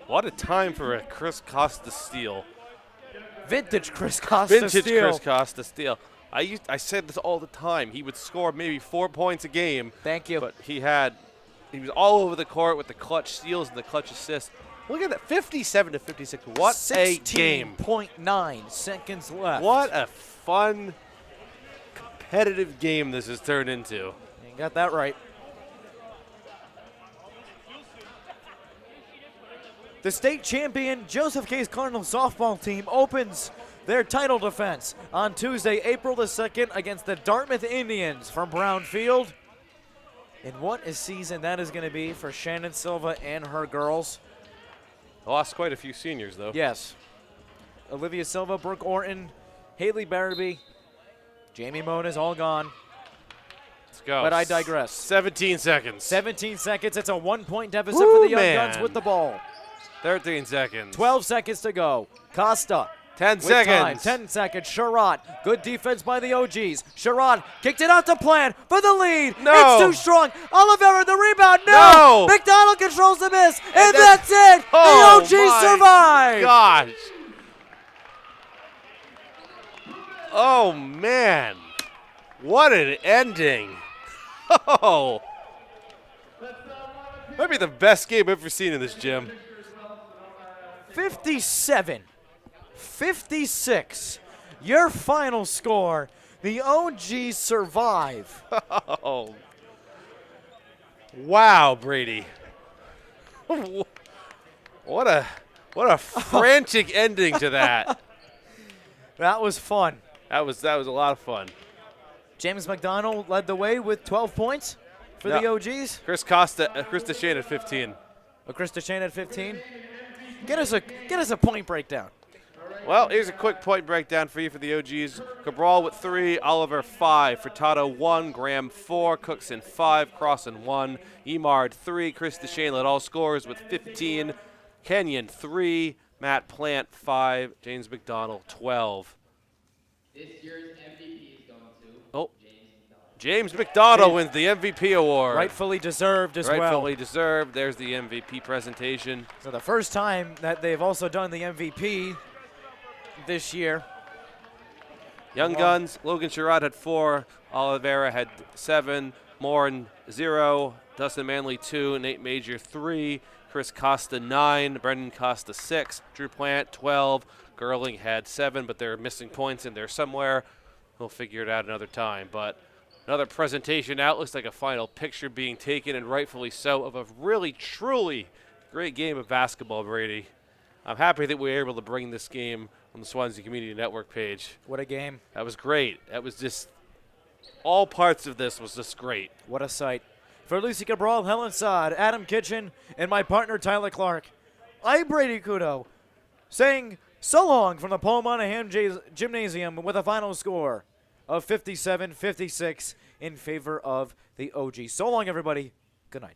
What a time for a Chris Costa steal. Vintage Chris Costa steal. Chris Costa steal. I said this all the time. He would score maybe 4 points a game. Thank you. But he was all over the court with the clutch steals and the clutch assists. Look at that, 57-56. What a game. 16.9 seconds left. What a fun, competitive game this has turned into. You got that right. The state champion Joseph Case Cardinal softball team opens their title defense on Tuesday, April the 2nd against the Dartmouth Indians from Brown Field. And what a season that is going to be for Shannon Silva and her girls. Lost quite a few seniors, though. Yes. Olivia Silva, Brooke Orton, Haley Barabee, Jamie Mona is all gone. Let's go. But I digress. 17 seconds. 17 seconds. It's a 1-point deficit Woo, for the Young man. Guns with the ball. 13 seconds. 12 seconds to go. Costa. 10 with seconds. Time. 10 seconds. Sherratt. Good defense by the OGs. Sherratt kicked it out to Plant for the lead. No. It's too strong. Oliveira the rebound. No. McDonald controls the miss. And that's it. Oh, the OGs survive. Gosh. Oh, man. What an ending. Oh. Might be the best game I've ever seen in this gym. 57-56. Your final score. The OGs survive. Oh. Wow, Brady. What a frantic ending to that. That was fun. That was a lot of fun. James McDonald led the way with 12 points for the OGs. Chris Shane at 15. Chris Shane at 15. Get us a point breakdown. Well, here's a quick point breakdown for you for the OGs. Cabral with 3, Oliver 5, Furtado 1, Graham 4, Cookson 5, Crossan 1, Emard 3, Chris Shane led all scorers with 15, Kenyon 3, Matt Plant 5, James McDonald 12. This year's MVP is going to James McDonald wins the MVP award. Rightfully deserved as well. Rightfully deserved. There's the MVP presentation. So the first time that they've also done the MVP this year. Young Guns, Logan Sherrod had 4, Oliveira had 7, Morin 0, Dustin Manley 2, Nate Major 3, Chris Costa 9, Brendan Costa 6, Drew Plant 12, Gerling had 7, but they're missing points in there somewhere. We'll figure it out another time. But another presentation out. Looks like a final picture being taken, and rightfully so, of a really, truly great game of basketball, Brady. I'm happy that we were able to bring this game on the Swansea Community Network page. What a game. That was great. That was just, all parts of this was just great. What a sight. For Lucy Cabral, Helen Saad, Adam Kitchen, and my partner Tyler Clark, I'm Brady Couto, saying so long from the Paul Monahan Gymnasium with a final score of 57-56 in favor of the OG. So long, everybody. Good night.